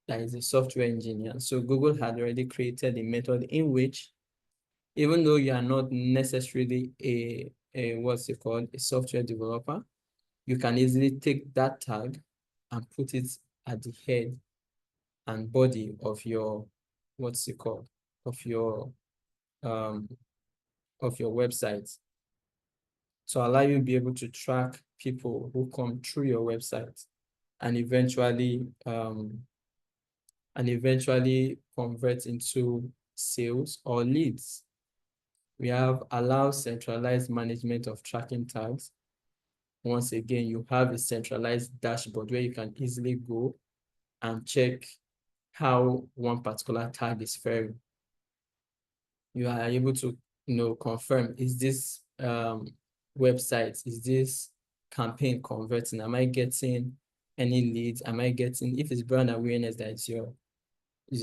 that is a software engineer. So Google had already created a method in which, even though you are not necessarily a software developer, you can easily take that tag and put it at the head and body of your, of your website, to allow you to be able to track people who come through your website and eventually and eventually convert into sales or leads. We have allow centralized management of tracking tags. Once again, you have a centralized dashboard where you can easily go and check how one particular tag is faring. You are able to confirm, is this website, is this campaign converting? Am I getting any leads? Am I getting, if it's brand awareness that is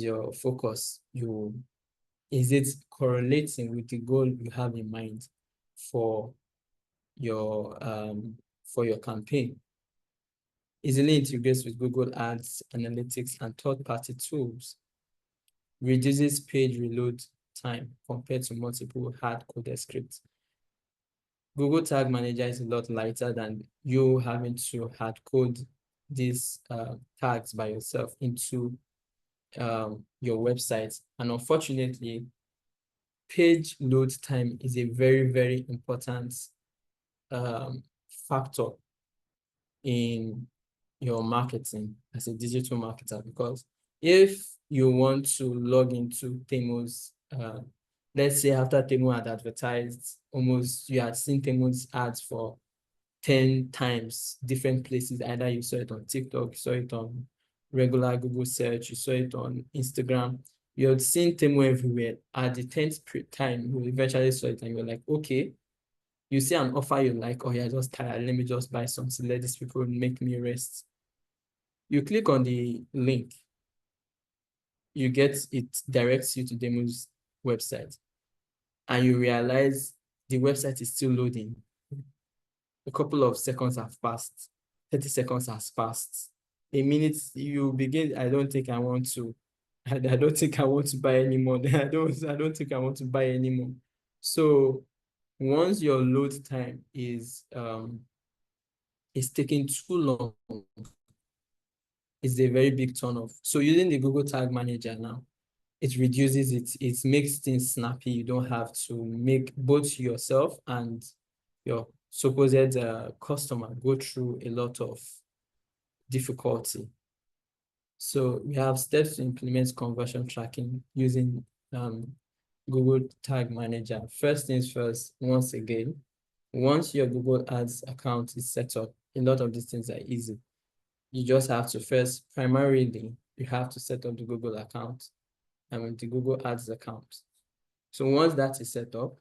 your focus, is it correlating with the goal you have in mind for your campaign? Easily integrates with Google Ads, Analytics, and third-party tools. Reduces page reload time compared to multiple hard-coded scripts. Google Tag Manager is a lot lighter than you having to hard code these tags by yourself into your website. And unfortunately, page load time is a very, very important factor in your marketing as a digital marketer, because if you want to log into Temu's, let's say after Temu had advertised, you had seen Temu's ads for 10 times different places. Either you saw it on TikTok, you saw it on regular Google search, you saw it on Instagram. You had seen Temu everywhere. At the 10th time, you eventually saw it and you're like, okay, you see an offer you like, oh yeah, just tired, let me just buy something, let these people make me rest. You click on the link, it directs you to Temu's website, and you realize the website is still loading. A couple of seconds have passed, 30 seconds has passed. A minute, you begin, I don't think I want to buy anymore. I don't think I want to buy anymore. So once your load time is taking too long, it's a very big turnoff. So using the Google Tag Manager now, it reduces it. It makes things snappy. You don't have to make both yourself and your supposed customer go through a lot of difficulty. So we have steps to implement conversion tracking using Google Tag Manager. First things first, once again, once your Google Ads account is set up, a lot of these things are easy. You just have to first, primarily, you have to set up the Google account and the Google Ads account. So once that is set up,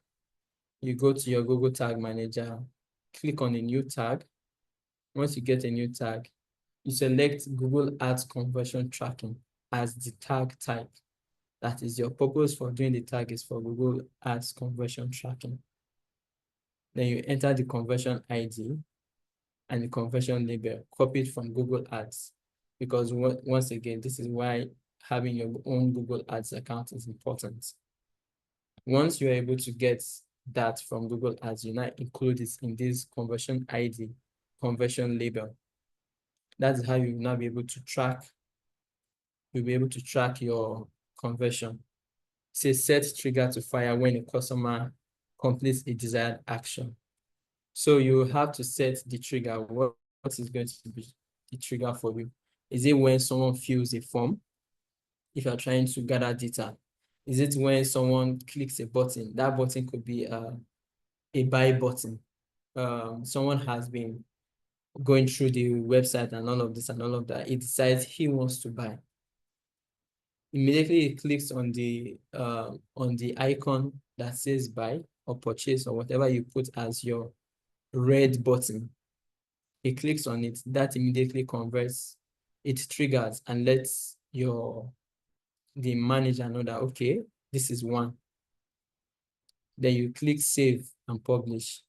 you go to your Google Tag Manager, click on a new tag. Once you get a new tag, you select Google Ads Conversion Tracking as the tag type. That is, your purpose for doing the tag is for Google Ads Conversion Tracking. Then you enter the conversion ID and the conversion label copied from Google Ads, because once again, this is why having your own Google Ads account is important. Once you're able to get that from Google Ads, you now include it in this conversion ID, conversion label. That's how you will now be able to track. You'll be able to track your conversion. Say set trigger to fire when a customer completes a desired action. So you have to set the trigger. What is going to be the trigger for you? Is it when someone fills a form? If you're trying to gather data, is it when someone clicks a button? That button could be a buy button. Someone has been going through the website and all of this and all of that. He decides he wants to buy. Immediately he clicks on the icon that says buy or purchase or whatever you put as your red button. He clicks on it, that immediately converts, it triggers and lets the manager know that, okay, this is one. Then you click save and publish.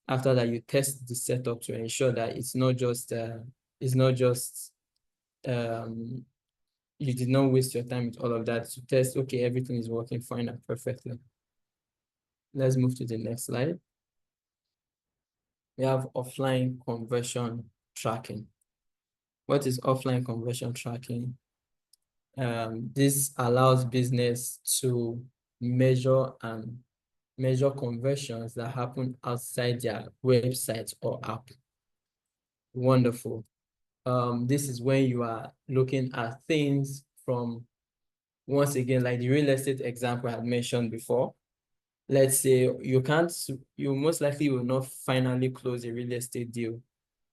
After that, you test the setup to ensure that it's not just you did not waste your time with all of that to test, okay, everything is working fine and perfectly. Let's move to the next slide. We have offline conversion tracking. What is offline conversion tracking? This allows business to measure conversions that happen outside their website or app. Wonderful. This is when you are looking at things from, once again, like the real estate example I had mentioned before. Let's say you most likely will not finally close a real estate deal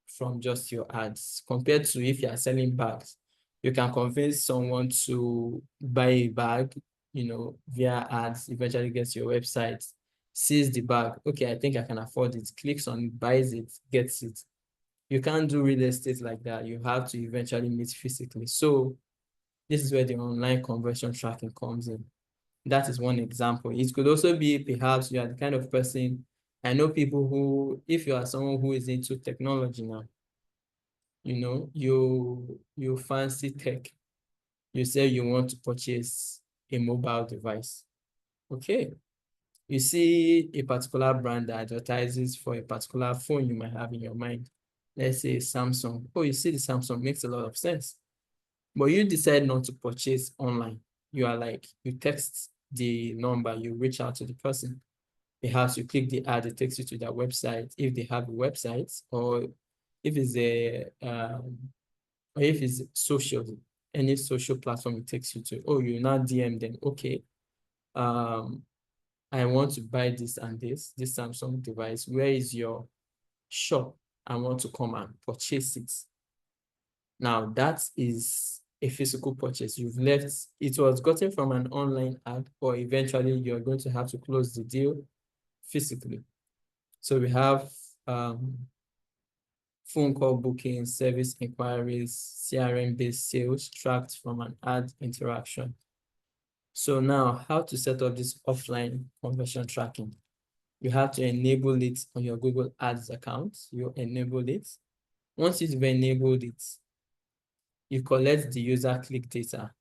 from just your ads, compared to if you are selling bags. You can convince someone to buy a bag, via ads, eventually gets your website, sees the bag. Okay, I think I can afford it, clicks on it, buys it, gets it. You can't do real estate like that. You have to eventually meet physically. So this is where the online conversion tracking comes in. That is one example. It could also be perhaps you are the kind of person, I know people who, if you are someone who is into technology now, you fancy tech, you say you want to purchase a mobile device. Okay. You see a particular brand that advertises for a particular phone you might have in your mind. Let's say Samsung. Oh, you see the Samsung, makes a lot of sense. But you decide not to purchase online. You are like, you text the number, you reach out to the person. Perhaps you click the ad, it takes you to their website, if they have a website, or if it's or if it's social, any social platform it takes you to. Oh, you now DM them, okay, I want to buy this and this Samsung device. Where is your shop? I want to come and purchase it. Now, that is a physical purchase. You've left, it was gotten from an online ad, or eventually you're going to have to close the deal physically. So we have phone call bookings, service inquiries, CRM-based sales tracked from an ad interaction. So now, how to set up this offline conversion tracking? You have to enable it on your Google Ads account. You enable it. Once you've enabled it, you collect the user click data.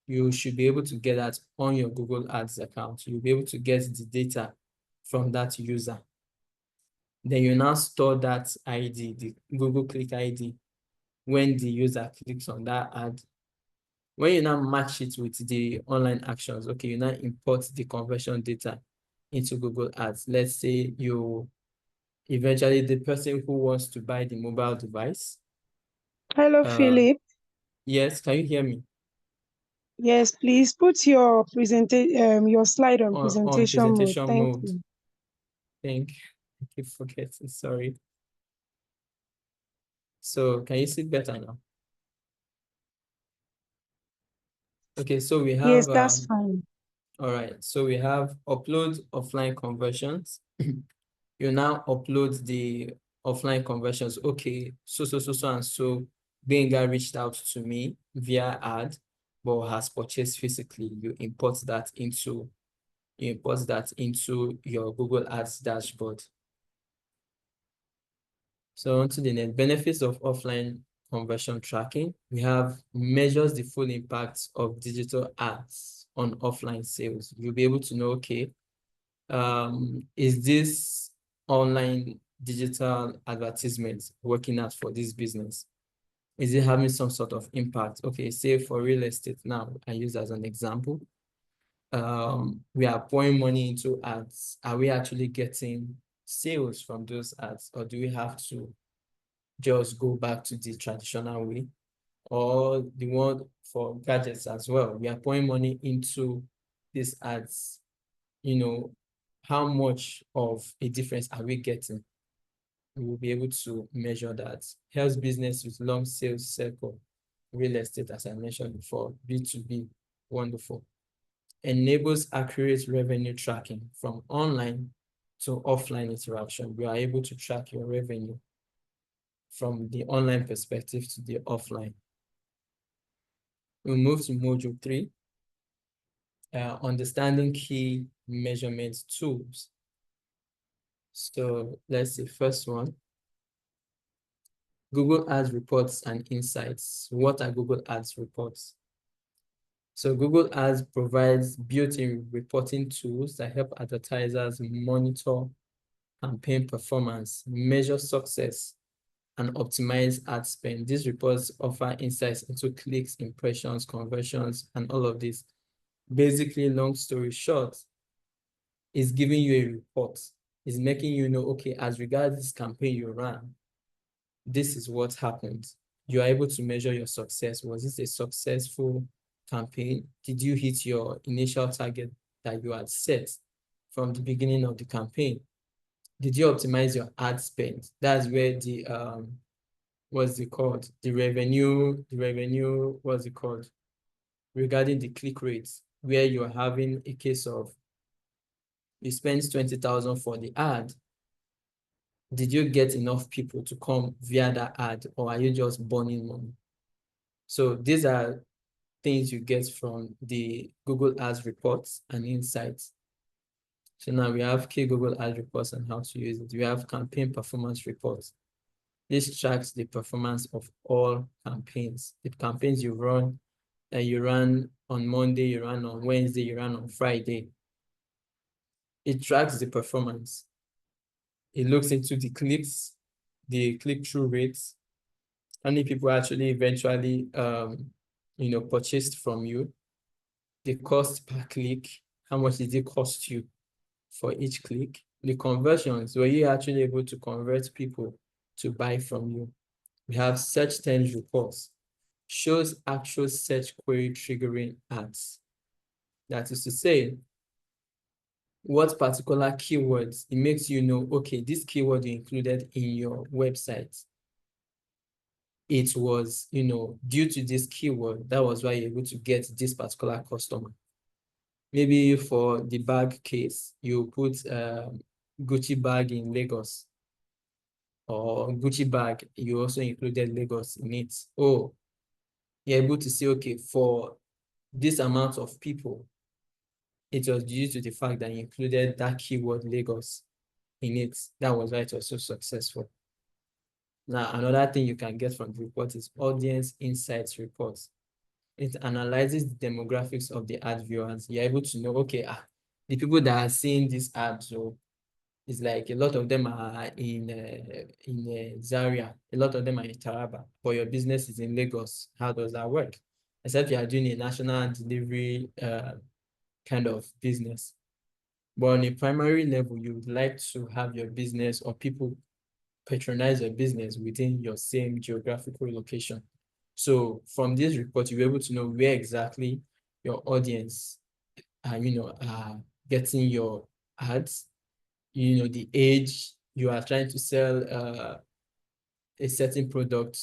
You should be able to get that on your Google Ads account. You'll be able to get the data from that user. Then you now store that ID, the Google Click ID, when the user clicks on that ad. When you now match it with the online actions, okay, you now import the conversion data into Google Ads. Let's say you eventually, the person who wants to buy the mobile device. Hello, Philip. Yes, can you hear me? Yes, please put your your slide on On presentation mode. presentation Thank mode. you. I keep forgetting, sorry. So can you see better now? Okay, so we have Yes, that's fine. all right, so we have upload offline conversions. You now upload the offline conversions. Okay, so and so Benga reached out to me via ad, but has purchased physically. You import that into your Google Ads dashboard. So on to the next, benefits of offline conversion tracking. We have measures the full impact of digital ads on offline sales. You'll be able to know, okay, is this online digital advertisement working out for this business? Is it having some sort of impact? Okay, say for real estate now, I use as an example. We are pouring money into ads. Are we actually getting sales from those ads, or do we have to just go back to the traditional way? Or the one for gadgets as well, we are pouring money into these ads, how much of a difference are we getting? We will be able to measure that. Health business with long sales cycle, real estate, as I mentioned before, B2B, wonderful. Enables accurate revenue tracking from online to offline interaction. We are able to track your revenue from the online perspective to the offline. We'll move to module 3, understanding key measurement tools. So let's see, first one, Google Ads reports and insights. What are Google Ads reports? So Google Ads provides built-in reporting tools that help advertisers monitor campaign performance, measure success, and optimize ad spend. These reports offer insights into clicks, impressions, conversions, and all of this. Basically, long story short, is giving you a report. Is making you know, okay, as regards this campaign you ran, this is what happened. you are able to measure your success. Was this a successful campaign? Did you hit your initial target that you had set from the beginning of the campaign? Did you optimize your ad spend? That's where the what's it called? The revenue, what's it called? Regarding the click rates, where you're having a case of you spend 20,000 for the ad. Did you get enough people to come via that ad, or are you just burning money? So these are things you get from the Google Ads reports and insights. So now we have key Google Ads reports and how to use it. We have campaign performance reports. This tracks the performance of all campaigns. The campaigns you run on Monday, you run on Wednesday, you run on Friday. It tracks the performance. It looks into the clicks, the click-through rates, how many people actually eventually purchased from you, the cost per click, how much did it cost you for each click, the conversions, were you actually able to convert people to buy from you? We have search trends reports, shows actual search query triggering ads. That is to say, what particular keywords, it makes you know, okay, this keyword you included in your website, it was, due to this keyword, that was why you're able to get this particular customer. Maybe for the bag case, you put Gucci bag in Lagos, or Gucci bag, you also included Lagos in it. Oh, you're able to say, okay, for this amount of people, it was due to the fact that you included that keyword Lagos in it. That was why it was so successful. Now, another thing you can get from the report is audience insights reports. It analyzes the demographics of the ad viewers. You're able to know, okay, the people that are seeing this ad, so it's like a lot of them are in Zaria, a lot of them are in Taraba, but your business is in Lagos. How does that work? Except you are doing a national delivery kind of business. But on a primary level, you would like to have your business or people patronize your business within your same geographical location. So from this report, you'll be able to know where exactly your audience are getting your ads, the age you are trying to sell a certain product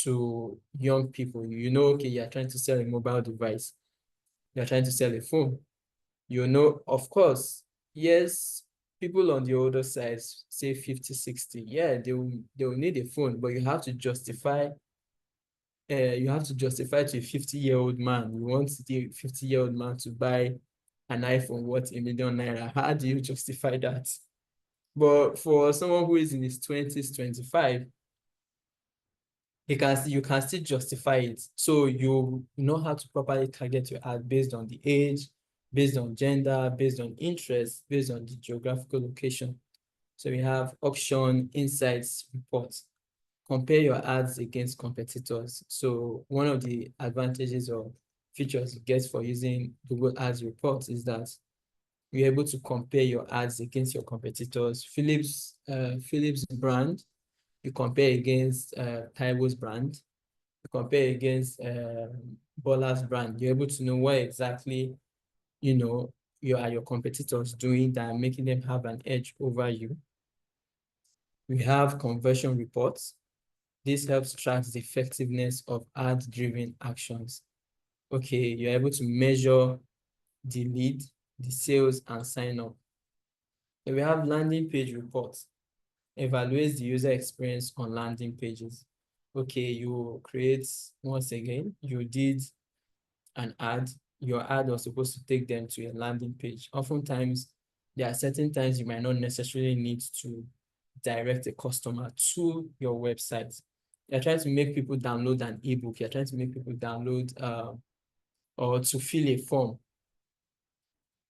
to young people. Okay, you're trying to sell a mobile device. You're trying to sell a phone. Of course, yes, people on the older side, say 50, 60, yeah, they will need a phone, but you have to justify to a 50-year-old man. You want the 50-year-old man to buy an iPhone worth ₦1 million. How do you justify that? But for someone who is in his 20s, 25, you can still justify it. So you know how to properly target your ad based on the age, based on gender, based on interest, based on the geographical location. So we have option insights reports. Compare your ads against competitors. So one of the advantages or features you get for using Google Ads reports is that you're able to compare your ads against your competitors. Philip's brand, you compare against Taiwo's brand, you compare against Bola's brand. You're able to know what exactly your competitors doing that are making them have an edge over you. We have conversion reports. This helps track the effectiveness of ad-driven actions. Okay, you're able to measure the lead, the sales, and sign up. And we have landing page reports. Evaluates the user experience on landing pages. Okay, once again, you did an ad. Your ad was supposed to take them to a landing page. Oftentimes, there are certain times you might not necessarily need to direct a customer to your website. You're trying to make people download an ebook. You're trying to make people download or to fill a form.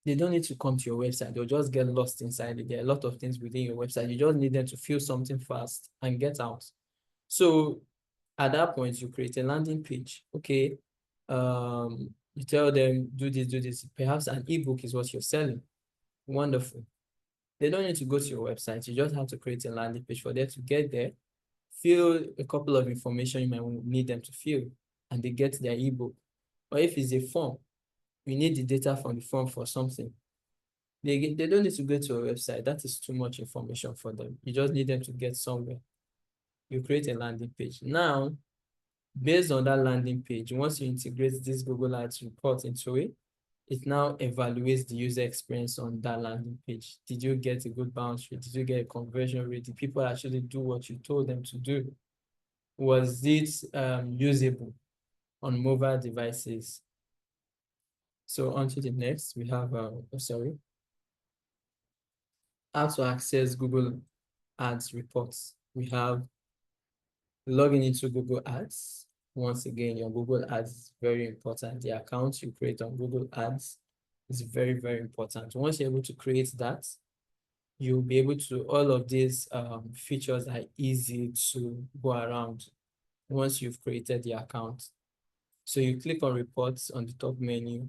They don't need to come to your website. They'll just get lost inside it. There are a lot of things within your website. You just need them to fill something fast and get out. So at that point, you create a landing page. Okay. You tell them, do this, do this. Perhaps an ebook is what you're selling. Wonderful. They don't need to go to your website. You just have to create a landing page for them to get there. fill a couple of information you might need them to fill, and they get their ebook. Or if it's a form, you need the data from the form for something. They don't need to go to a website. That is too much information for them. You just need them to get somewhere. You create a landing page. Now, based on that landing page, once you integrate this Google Ads report into it, it now evaluates the user experience on that landing page. Did you get a good bounce rate? Did you get a conversion rate? Did people actually do what you told them to do? Was it usable on mobile devices? So on to the next, we have, how to access Google Ads reports. We have logging into Google Ads. Once again, your Google Ads is very important. The account you create on Google Ads is very, very important. Once you're able to create that, you'll be able to, all of these features are easy to go around once you've created the account. So you click on reports on the top menu,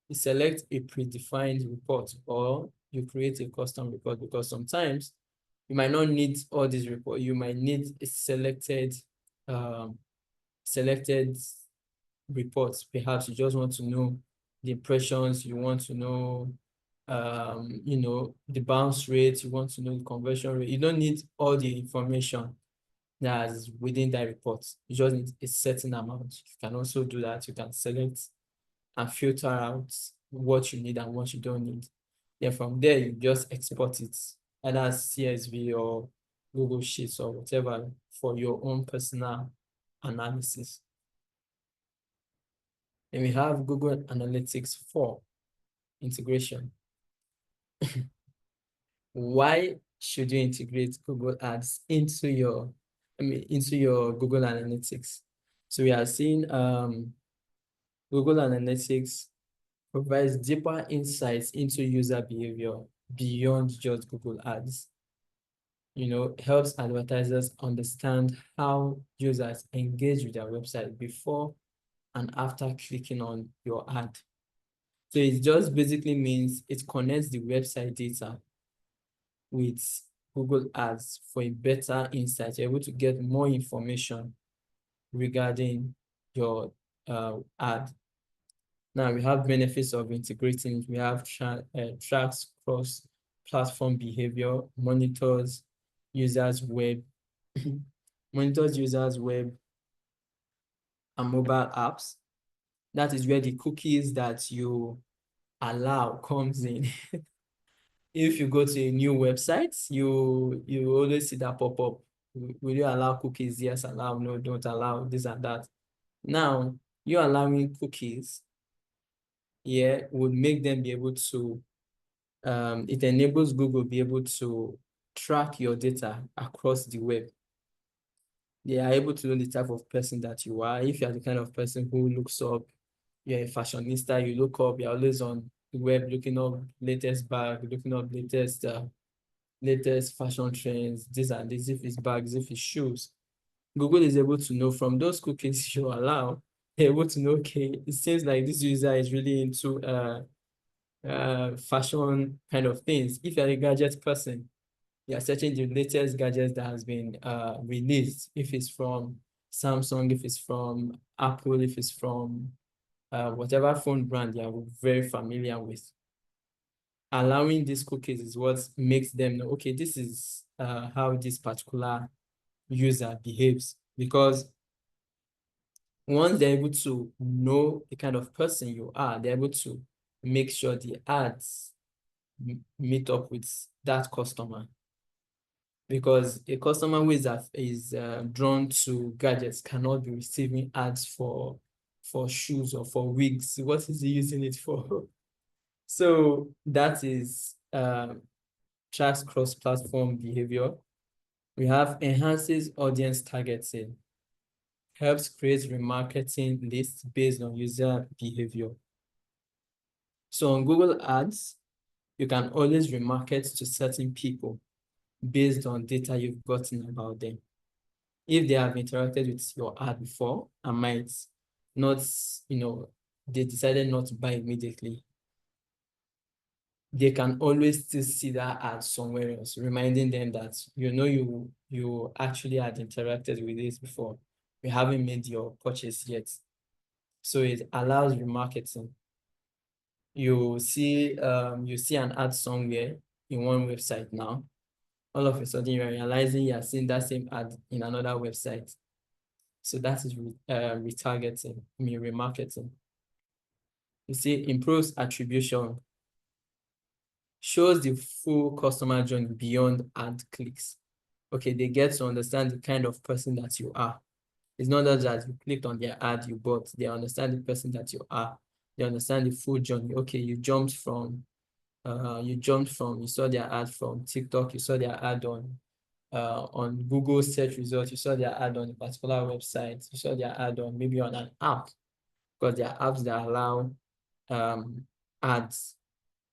you select a predefined report, or you create a custom report, because sometimes you might not need all these reports. You might need a selected reports. Perhaps you just want to know the impressions, you want to know the bounce rate, you want to know the conversion rate. You don't need all the information that's within that report. You just need a certain amount. You can also do that. You can select and filter out what you need and what you don't need. Then from there, you just export it, either as CSV or Google Sheets or whatever, for your own personal analysis. Then we have Google Analytics 4 integration. Why should you integrate Google Ads into your Google Analytics? So we are seeing Google Analytics provides deeper insights into user behavior beyond just Google Ads. Helps advertisers understand how users engage with their website before and after clicking on your ad. So it just basically means it connects the website data with Google Ads for a better insight. You're able to get more information regarding your ad. Now we have benefits of integrating. We have tracks cross-platform behavior, monitors users' web, monitors users' web and mobile apps. That is where the cookies that you allow comes in. If you go to a new website, you always see that pop up. Will you allow cookies? Yes, allow. No, don't allow. This and that. Now, you allowing cookies, would make them be able to, it enables Google be able to track your data across the web. They are able to know the type of person that you are. If you are the kind of person who looks up, you're a fashionista, you look up, you're always on the web looking up latest bag, looking up latest fashion trends, this and this, if it's bags, if it's shoes. Google is able to know from those cookies you allow, they're able to know, okay, it seems like this user is really into fashion kind of things. If you're a gadget person, you're searching the latest gadgets that has been released. If it's from Samsung, if it's from Apple, if it's from whatever phone brand you're very familiar with. Allowing these cookies is what makes them know, okay, this is how this particular user behaves. Because once they're able to know the kind of person you are, they're able to make sure the ads meet up with that customer. Because a customer who is drawn to gadgets cannot be receiving ads for shoes or for wigs. What is he using it for? So that is tracks cross-platform behavior. We have enhances audience targeting, helps create remarketing lists based on user behavior. So on Google Ads, you can always remarket to certain people based on data you've gotten about them. If they have interacted with your ad before and might not, they decided not to buy immediately, they can always still see that ad somewhere else, reminding them that you actually had interacted with this before. You haven't made your purchase yet. So it allows remarketing. You see an ad somewhere in one website now. All of a sudden you're realizing you're seeing that same ad in another website. So that is retargeting, remarketing. You see, improves attribution, shows the full customer journey beyond ad clicks. Okay, they get to understand the kind of person that you are. It's not just that you clicked on their ad you bought. They understand the person that you are. They understand the full journey. Okay, you saw their ad from TikTok, you saw their ad on Google search results, you saw their ad on a particular website, you saw their ad on maybe on an app, because there are apps that allow ads.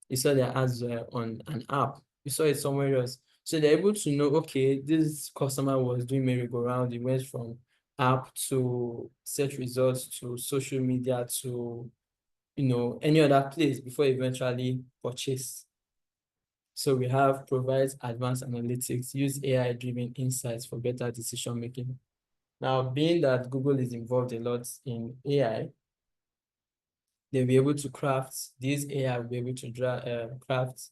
You saw their ads on an app, you saw it somewhere else. So they're able to know, okay, this customer was doing merry-go-round, it went from app to search results to social media to any other place before eventually purchase. So we have provides advanced analytics, use AI-driven insights for better decision making. Now, being that Google is involved a lot in AI, they'll be able to AI will be able to craft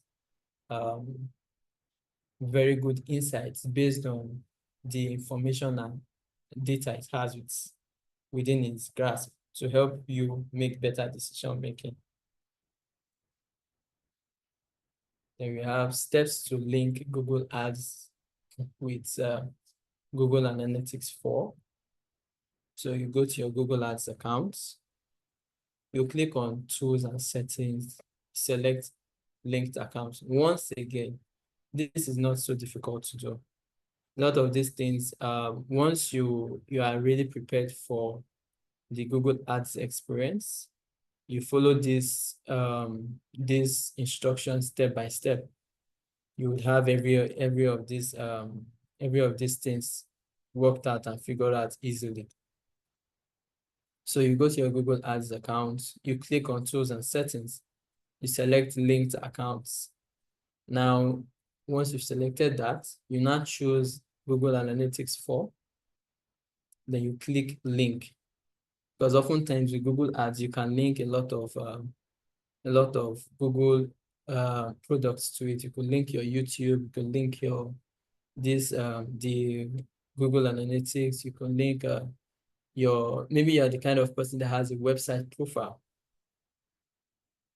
very good insights based on the information and data it has within its grasp to help you make better decision making. Then we have steps to link Google Ads with Google Analytics 4. So you go to your Google Ads account, you click on Tools and Settings, select Linked Accounts. Once again, this is not so difficult to do. A lot of these things, once you are really prepared for the Google Ads experience, you follow these instructions step by step. You would have every of these things worked out and figured out easily. So you go to your Google Ads account, you click on Tools and Settings, you select Linked Accounts. Now, once you've selected that, you now choose Google Analytics 4, then you click Link. Because oftentimes with Google Ads, you can link a lot of Google products to it. You could link your YouTube, you could link the Google Analytics, you can link maybe you're the kind of person that has a website profile.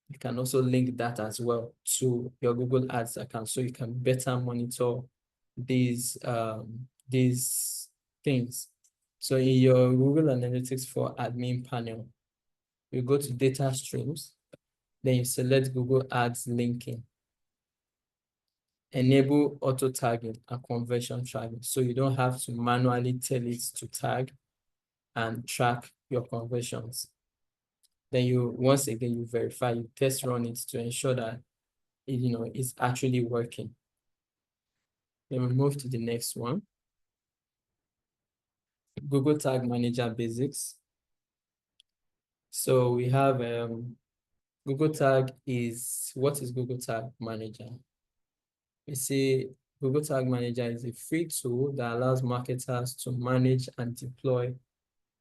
You can also link that as well to your Google Ads account so you can better monitor these things. So in your Google Analytics 4 admin panel, you go to data streams, then you select Google Ads linking. Enable auto tagging and conversion tracking. So you don't have to manually tell it to tag and track your conversions. Then once again, you verify, you test run it to ensure that it's actually working. Then we move to the next one. Google Tag Manager Basics. So we have Google Tag what is Google Tag Manager? We see Google Tag Manager is a free tool that allows marketers to manage and deploy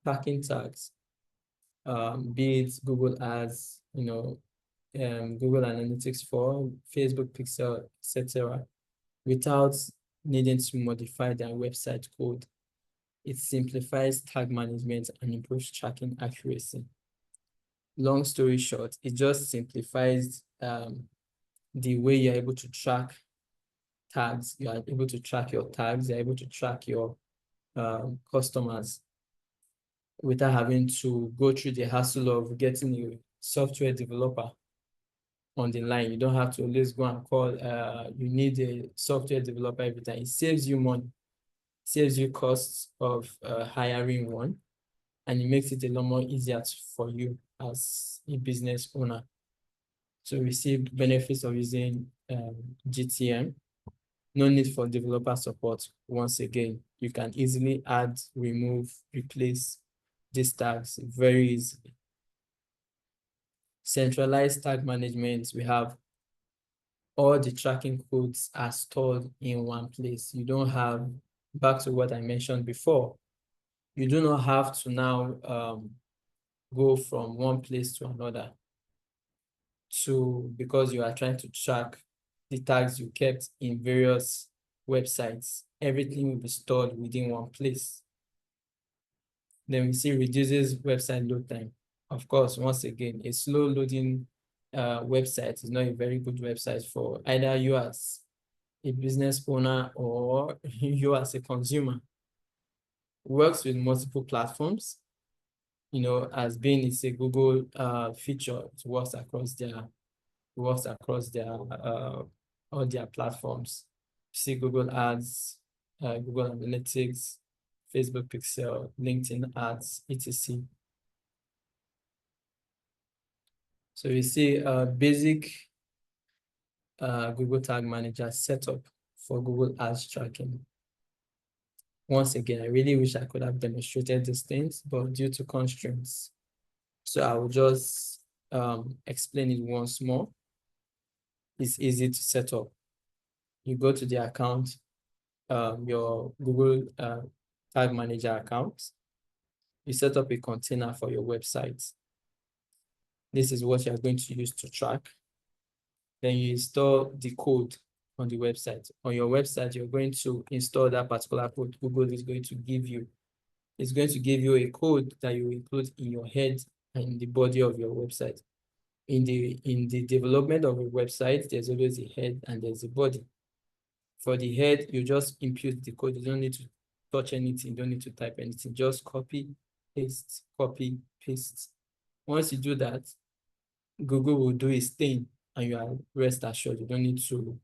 tracking tags, be it Google Ads, Google Analytics 4, Facebook Pixel, etc., without needing to modify their website code. It simplifies tag management and improves tracking accuracy. Long story short, it just simplifies the way you're able to track tags. You are able to track your tags, you're able to track your customers without having to go through the hassle of getting a software developer on the line. You don't have to always go and call, you need a software developer every time. It saves you money, saves you costs of hiring one, and it makes it a lot more easier for you as a business owner. So receive benefits of using GTM. No need for developer support. Once again, you can easily add, remove, replace these tags very easily. Centralized tag management. We have all the tracking codes are stored in one place. You don't have, back to what I mentioned before, you do not have to now go from one place to another because you are trying to track the tags you kept in various websites. Everything will be stored within one place. Then we see reduces website load time. Of course, once again, a slow loading website is not a very good website for either you as a business owner or you as a consumer. Works with multiple platforms, as being it's a Google feature, it works across all their platforms. See Google Ads, Google Analytics, Facebook Pixel, LinkedIn Ads, etc. So you see basic Google Tag Manager setup for Google Ads tracking. Once again, I really wish I could have demonstrated these things, but due to constraints. So I will just explain it once more. It's easy to set up. You go to the account, your Google Tag Manager account. You set up a container for your website. This is what you're going to use to track. Then you install the code on the website. On your website, you're going to install that particular code Google is going to give you. It's going to give you a code that you include in your head and the body of your website. In the development of a website, there's always a head and there's a body. For the head, you just input the code. You don't need to touch anything. You don't need to type anything. Just copy, paste, copy, paste. Once you do that, Google will do its thing and you are rest assured. You don't need to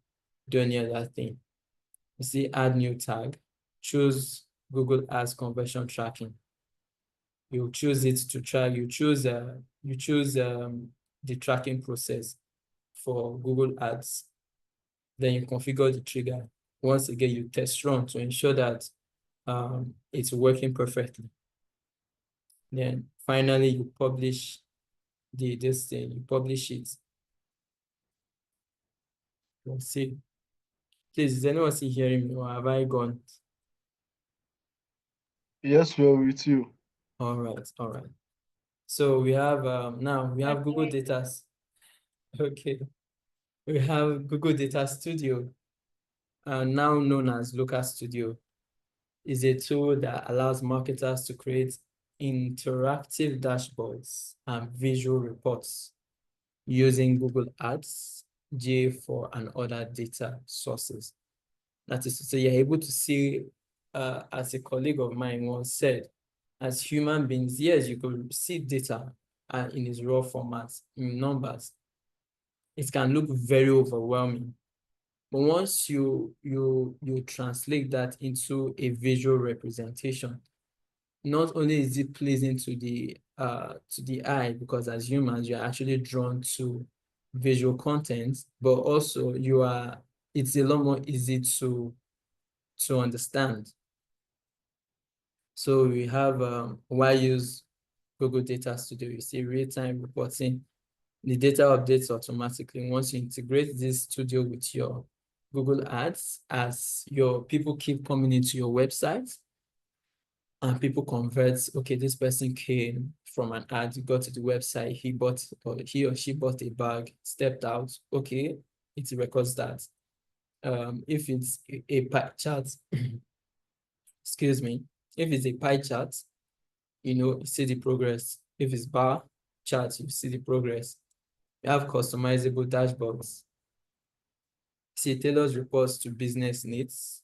do any other thing. You see, add new tag, choose Google Ads conversion tracking. You choose it to track, you choose the tracking process for Google Ads. Then you configure the trigger. Once again, you test run to ensure that it's working perfectly. Then finally, you publish this thing, you publish it. Let's see. Please, is anyone still hearing me or have I gone? Yes, we're with you. All right, all right. So we have now we have Google Data. Okay, we have Google Data Studio, now known as Local Studio. Is a tool that allows marketers to create interactive dashboards and visual reports using Google Ads, GA4, and other data sources. That is to say, you're able to see, as a colleague of mine once said, as human beings, yes, you could see data in its raw format, in numbers. It can look very overwhelming. But once you translate that into a visual representation, not only is it pleasing to the eye, because as humans, you're actually drawn to visual content, but also it's a lot more easy to understand. So we have why use Google Data Studio. You see real-time reporting. The data updates automatically once you integrate this studio with your Google Ads. As your people keep coming into your website and people convert, okay, this person came from an ad, got to the website, he or she bought a bag, stepped out, okay, it records that. If it's a pie chart, excuse me, if it's a pie chart, you see the progress. If it's bar chart, you see the progress. You have customizable dashboards. See, it tailors reports to business needs.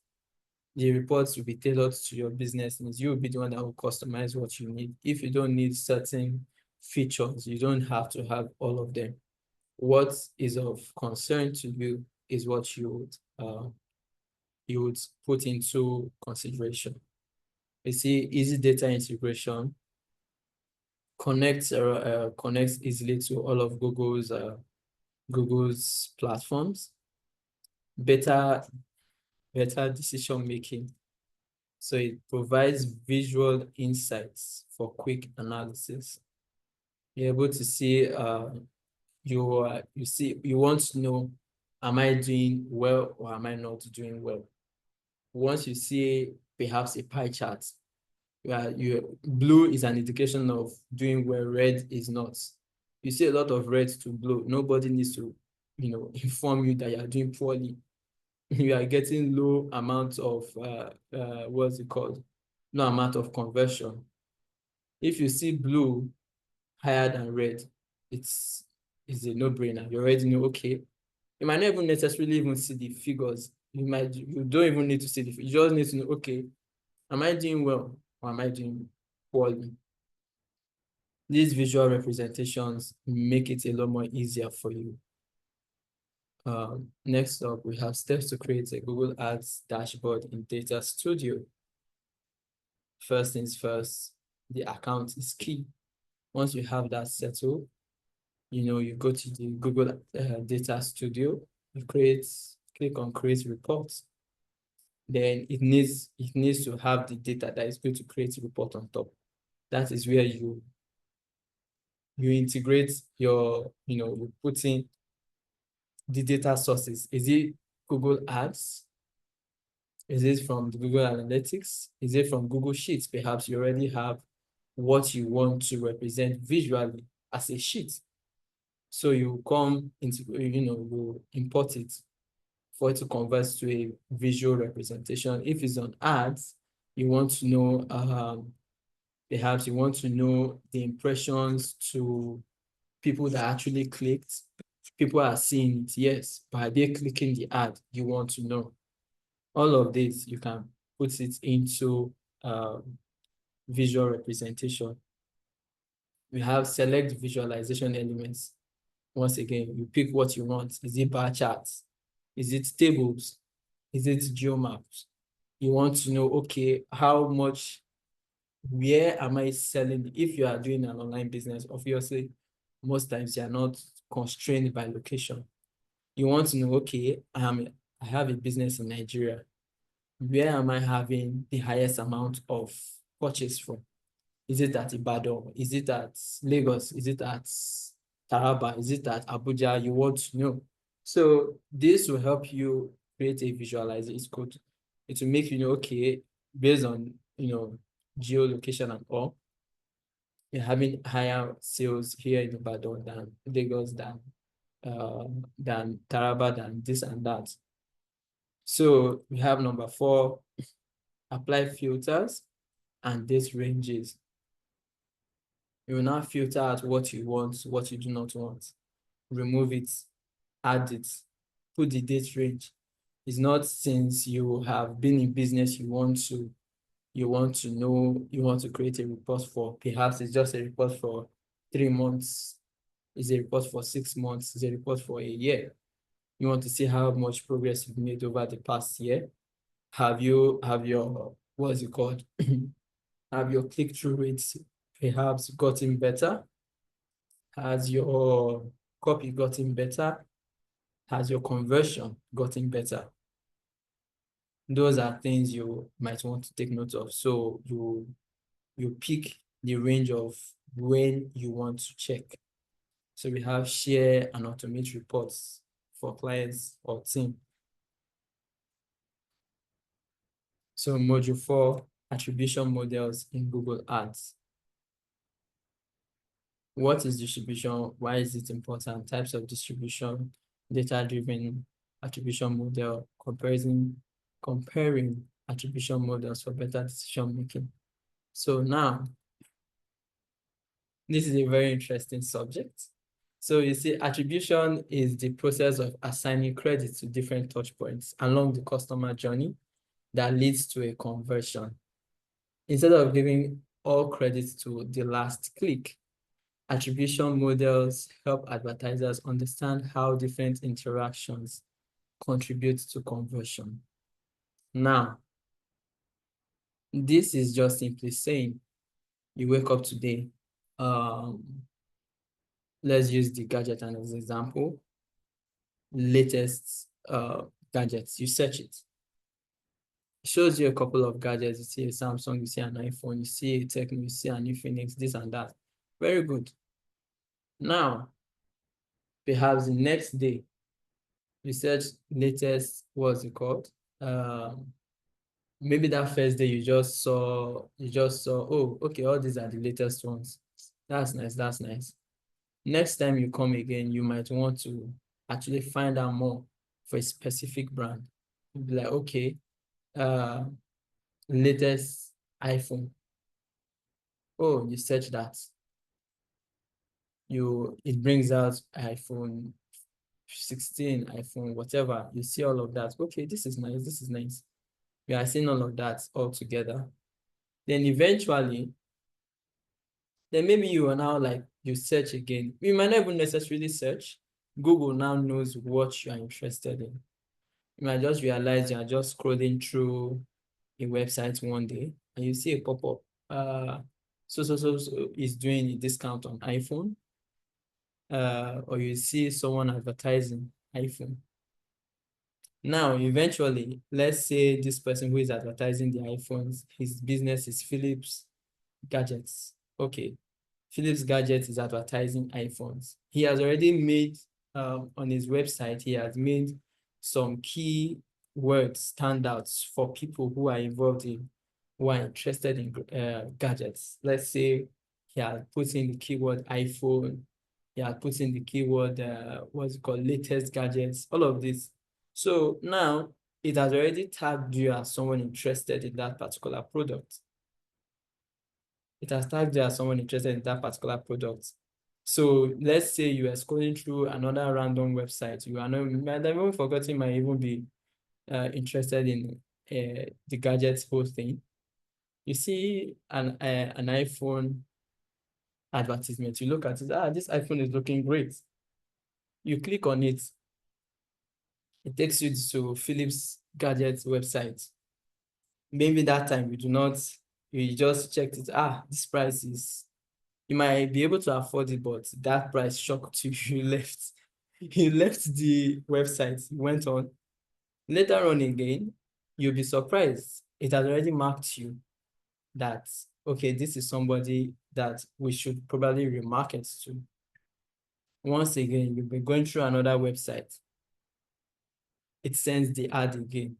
The reports will be tailored to your business needs. You will be the one that will customize what you need. If you don't need certain features, you don't have to have all of them. What is of concern to you is what you would put into consideration. You see, easy data integration connects easily to all of Google's platforms. Better decision making. So it provides visual insights for quick analysis. You're able to see you want to know am I doing well or am I not doing well? Once you see perhaps a pie chart, blue is an indication of doing well, red is not. You see a lot of red to blue. Nobody needs to, inform you that you are doing poorly. You are getting low amount of what's it called? No amount of conversion. If you see blue higher than red, it's a no-brainer. You already know, okay. You might not even necessarily even see the figures. You don't even need to see you just need to know, okay, am I doing well or am I doing poorly? These visual representations make it a lot more easier for you. Next up, we have steps to create a Google Ads dashboard in Data Studio. First things first, the account is key. Once you have that settled, you go to the Google Data Studio, you click on create reports. Then it needs to have the data that is going to create a report on top. That is where you integrate you put in the data sources. Is it Google Ads? Is it from the Google Analytics? Is it from Google Sheets? Perhaps you already have what you want to represent visually as a sheet. So you come into, you import it for it to convert to a visual representation. If it's on ads, you want to know, perhaps you want to know the impressions to people that actually clicked. People are seeing it, yes, but are they clicking the ad? You want to know. All of this, you can put it into visual representation. We have select visualization elements. Once again, you pick what you want. Is it bar charts? Is it tables? Is it geomaps? You want to know, okay, how much, where am I selling? If you are doing an online business, obviously, most times you are not constrained by location. You want to know, okay, I have a business in Nigeria. Where am I having the highest amount of purchase from? Is it at Ibadan? Is it at Lagos? Is it at Taraba? Is it at Abuja? You want to know. So this will help you create a visualization. It's good. It will make you know, okay, based on geolocation and all, you're having higher sales here in Ibadan than Lagos, than Taraba, than this and that. So we have number 4, apply filters and these ranges. You will now filter out what you want, what you do not want. Remove it, add it, put the date range. It's not since you have been in business you want to know, you want to create a report for, perhaps it's just a report for 3 months, it's a report for 6 months, it's a report for a year. You want to see how much progress you've made over the past year. Have your, what's it called? Have your click-through rates perhaps gotten better? Has your copy gotten better? Has your conversion gotten better? Those are things you might want to take note of. So you pick the range of when you want to check. So we have share and automate reports for clients or team. So module 4, attribution models in Google Ads. What is distribution? Why is it important? Types of distribution, data-driven attribution model, comparing attribution models for better decision making. So now, this is a very interesting subject. So you see, attribution is the process of assigning credit to different touch points along the customer journey that leads to a conversion. Instead of giving all credit to the last click, attribution models help advertisers understand how different interactions contribute to conversion. Now, this is just simply saying, you wake up today, let's use the gadget as an example, latest gadgets, you search it. It shows you a couple of gadgets, you see a Samsung, you see an iPhone, you see a Techno, you see a new Phoenix, this and that. Very good. Now, perhaps the next day, You search latest, what's it called? Maybe that first day you just saw, oh, okay, all these are the latest ones. That's nice, that's nice. Next time you come again, you might want to actually find out more for a specific brand. You'll be like, okay, latest iPhone. Oh, you search that. It brings out iPhone 16, iPhone, whatever. You see all of that. Okay, this is nice, this is nice. You are seeing all of that all together. Then eventually, then maybe you are now like, you search again. You might not even necessarily search. Google now knows what you are interested in. You might just realize you are just scrolling through a website one day and you see a pop-up. So is doing a discount on iPhone. Or you see someone advertising iPhone. Now, eventually, let's say this person who is advertising the iPhones, his business is Philip's Gadgets. Okay, Philip's Gadgets is advertising iPhones. He has already made, on his website, he has made some key words standouts for people who are involved in, who are interested in gadgets. Let's say he has put in the keyword iPhone, he has put in the keyword, what's it called, latest gadgets, all of this. So now it has already tagged you as someone interested in that particular product. It has tagged you as someone interested in that particular product. So let's say you are scrolling through another random website. You are not, you might have even forgotten, you might even be interested in the gadgets whole thing. You see an iPhone advertisement. You look at it, this iPhone is looking great. You click on it. It takes you to Philips Gadgets website. Maybe that time you just checked it. This price is, you might be able to afford it, but that price shocked you. You left. You left the website, you went on. Later on again, you'll be surprised. It has already marked you that, okay, this is somebody that we should probably remarket to. Once again, you'll be going through another website. It sends the ad again.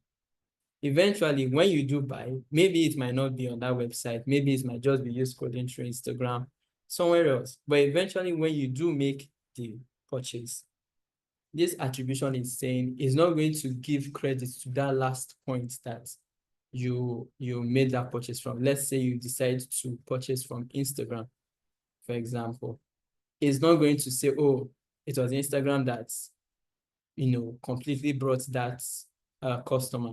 Eventually, when you do buy, maybe it might not be on that website. Maybe it might just be you scrolling through Instagram, somewhere else. But eventually, when you do make the purchase, this attribution is saying is not going to give credit to that last point that you made that purchase from. Let's say you decide to purchase from Instagram, for example. It's not going to say, oh, it was Instagram that completely brought that customer.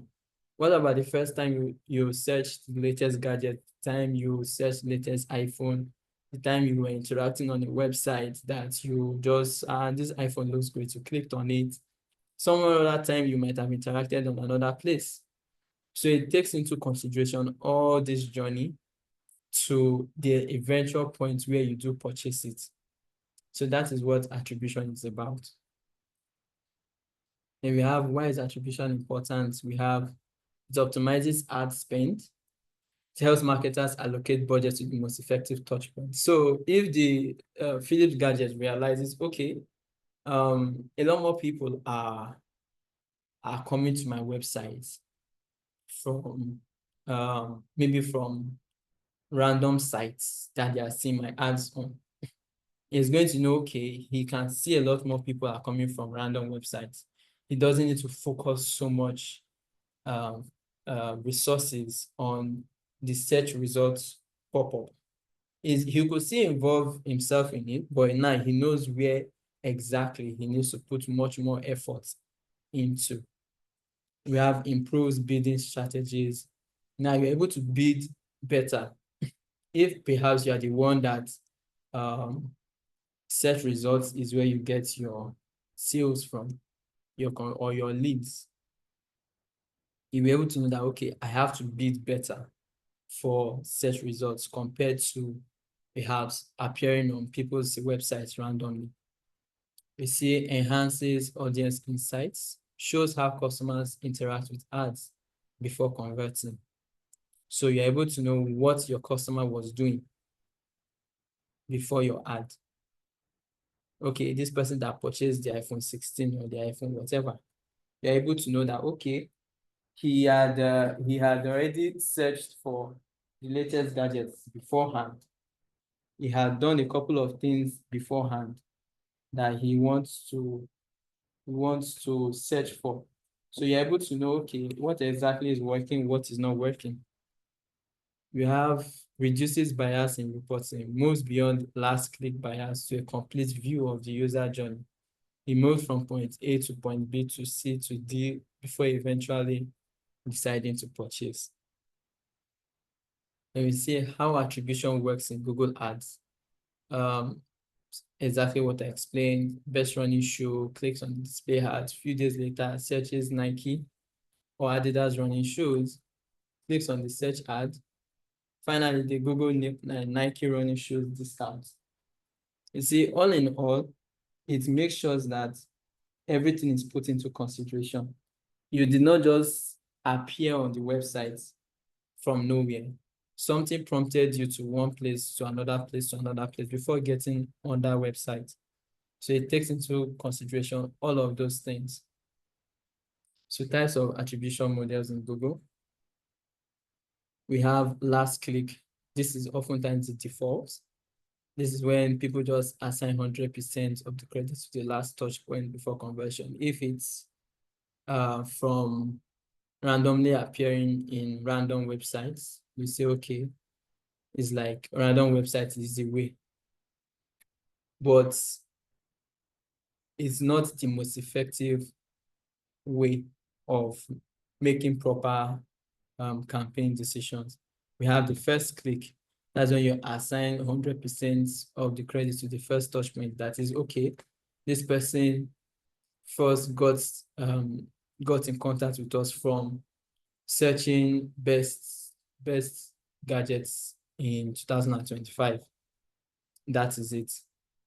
What about the first time you searched the latest gadget, the time you searched the latest iPhone, the time you were interacting on a website that you just, this iPhone looks great, you clicked on it. Some other time you might have interacted on another place. So it takes into consideration all this journey to the eventual point where you do purchase it. So that is what attribution is about. Then we have, why is attribution important? We have, it optimizes ad spend. It helps marketers allocate budget to the most effective touch points. So if the Philips Gadget realizes, okay, a lot more people are coming to my website from maybe from random sites that they are seeing my ads on. He's going to know, okay, he can see a lot more people are coming from random websites. He doesn't need to focus so much resources on the search results pop-up. He could still involve himself in it, but now he knows where exactly he needs to put much more effort into. We have improved bidding strategies. Now you're able to bid better. If perhaps you are the one that search results is where you get your sales from, or your leads, you'll be able to know that, okay, I have to bid better for search results compared to perhaps appearing on people's websites randomly. We see enhances audience insights, shows how customers interact with ads before converting. So you're able to know what your customer was doing before your ad. Okay, this person that purchased the iPhone 16 or the iPhone whatever, you're able to know that, okay, he had already searched for the latest gadgets beforehand. He had done a couple of things beforehand that he wants to search for. So you're able to know, okay, what exactly is working, what is not working. We have reduces bias in reporting, moves beyond last click bias to a complete view of the user journey. He moves from point A to point B to C to D before eventually deciding to purchase. And we see how attribution works in Google Ads. Exactly what I explained. Best running shoe, clicks on the display ad. Few days later, searches Nike or Adidas running shoes, clicks on the search ad. Finally, the Google Nike running shoes discount. You see, all in all, it makes sure that everything is put into consideration. You did not just appear on the website from nowhere. Something prompted you to one place, to another place, to another place before getting on that website. So it takes into consideration all of those things. So types of attribution models in Google. We have last click. This is oftentimes the default. This is when people just assign 100% of the credit to the last touch point before conversion. If it's from randomly appearing in random websites, we say, okay, it's like random website is the way. But it's not the most effective way of making proper campaign decisions. We have the first click. That's when you assign 100% of the credit to the first touch point. That is, okay, this person first got in contact with us from searching best gadgets in 2025. That is it.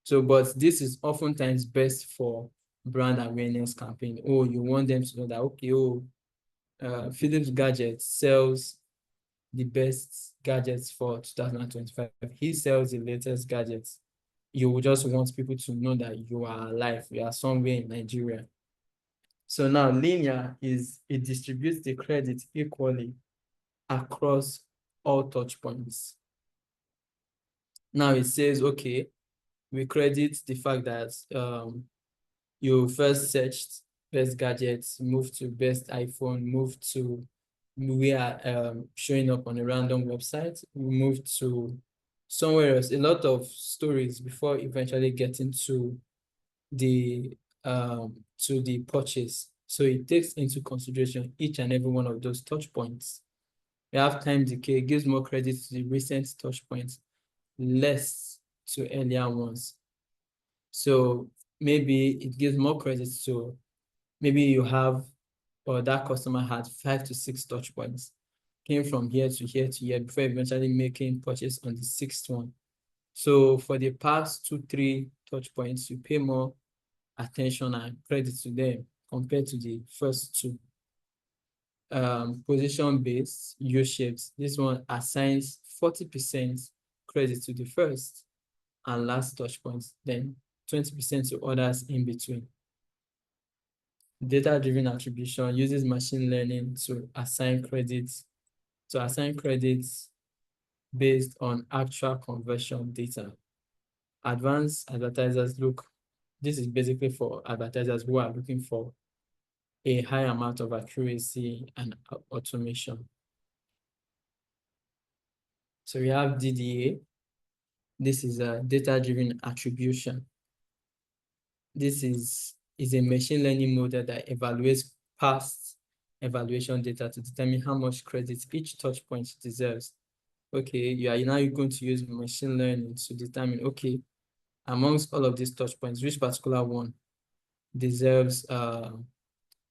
So, but this is oftentimes best for brand awareness campaign. Oh, you want them to know that, okay, Philips Gadgets sells the best gadgets for 2025. He sells the latest gadgets. You will just want people to know that you are alive, you are somewhere in Nigeria. So now linear is, it distributes the credit equally across all touch points. Now it says, okay, we credit the fact that you first searched best gadgets, moved to best iPhone, moved to, we are showing up on a random website, we moved to somewhere else, a lot of stories before eventually getting to the purchase. So it takes into consideration each and every one of those touch points. We have time decay, gives more credit to the recent touch points, less to earlier ones. So maybe it gives more credit to, maybe you have, or that customer had 5 to 6 touch points, came from here to here to here before eventually making purchase on the 6th one. So for the past 2, 3 touch points, you pay more attention and credit to them compared to the first 2. Position-based U-shapes, this one assigns 40% credit to the first and last touch points, then 20% to others in between. Data-driven attribution uses machine learning to assign credits based on actual conversion data. Advanced advertisers this is basically for advertisers who are looking for a high amount of accuracy and automation. So we have DDA. This is a data-driven attribution. This is a machine learning model that evaluates past evaluation data to determine how much credit each touch point deserves. Okay, you are now going to use machine learning to determine, okay, amongst all of these touch points, which particular one deserves a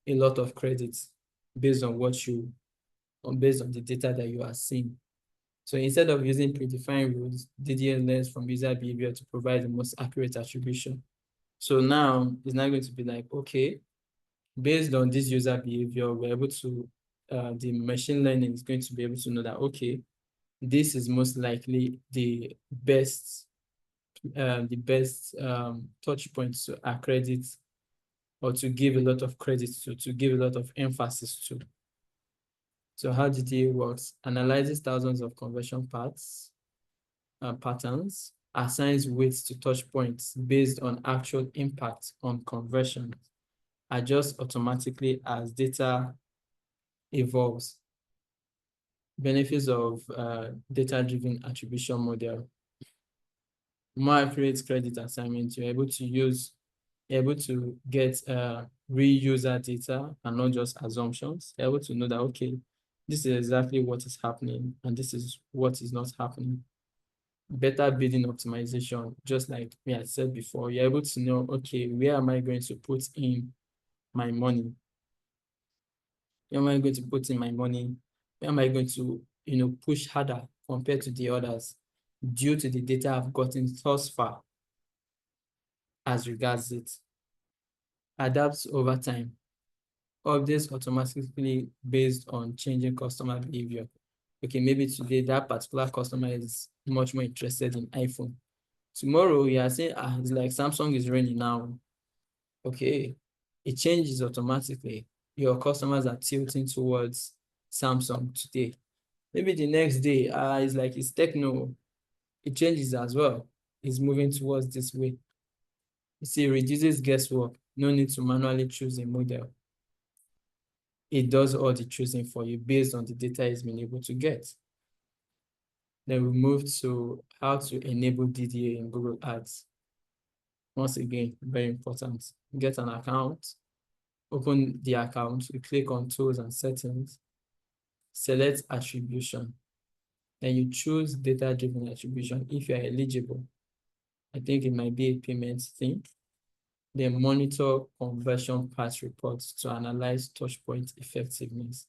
lot of credit based on based on the data that you are seeing. So instead of using predefined rules, DDA learns from user behavior to provide the most accurate attribution. So now it's not going to be like, okay, based on this user behavior, we're able to, the machine learning is going to be able to know that, okay, this is most likely the best touch points to accredit or to give a lot of credit to give a lot of emphasis to. So how GTA works: analyzes thousands of conversion patterns, assigns weights to touch points based on actual impact on conversion, adjusts automatically as data evolves. Benefits of data-driven attribution model: more accurate credit assignment. You're able to get real user data and not just assumptions. You're able to know that, okay, this is exactly what is happening and this is what is not happening. Better bidding optimization, just like we had said before, you're able to know, okay, where am I going to put in my money? Where am I going to put in my money? Where am I going to, push harder compared to the others due to the data I've gotten thus far as regards it? Adapts over time. Updates automatically based on changing customer behavior. Okay, maybe today that particular customer is much more interested in iPhone. Tomorrow you are saying, it's like Samsung is raining now. Okay, it changes automatically. Your customers are tilting towards Samsung today. Maybe the next day, it's like it's Techno. It changes as well. It's moving towards this way. You see, it reduces guesswork. No need to manually choose a model. It does all the choosing for you based on the data it's been able to get. Then we move to how to enable DDA in Google Ads. Once again, very important. Get an account, open the account, you click on Tools and Settings, select Attribution. Then you choose Data-Driven Attribution if you're eligible. I think it might be a payment thing. Then monitor conversion path reports to analyze touchpoint effectiveness.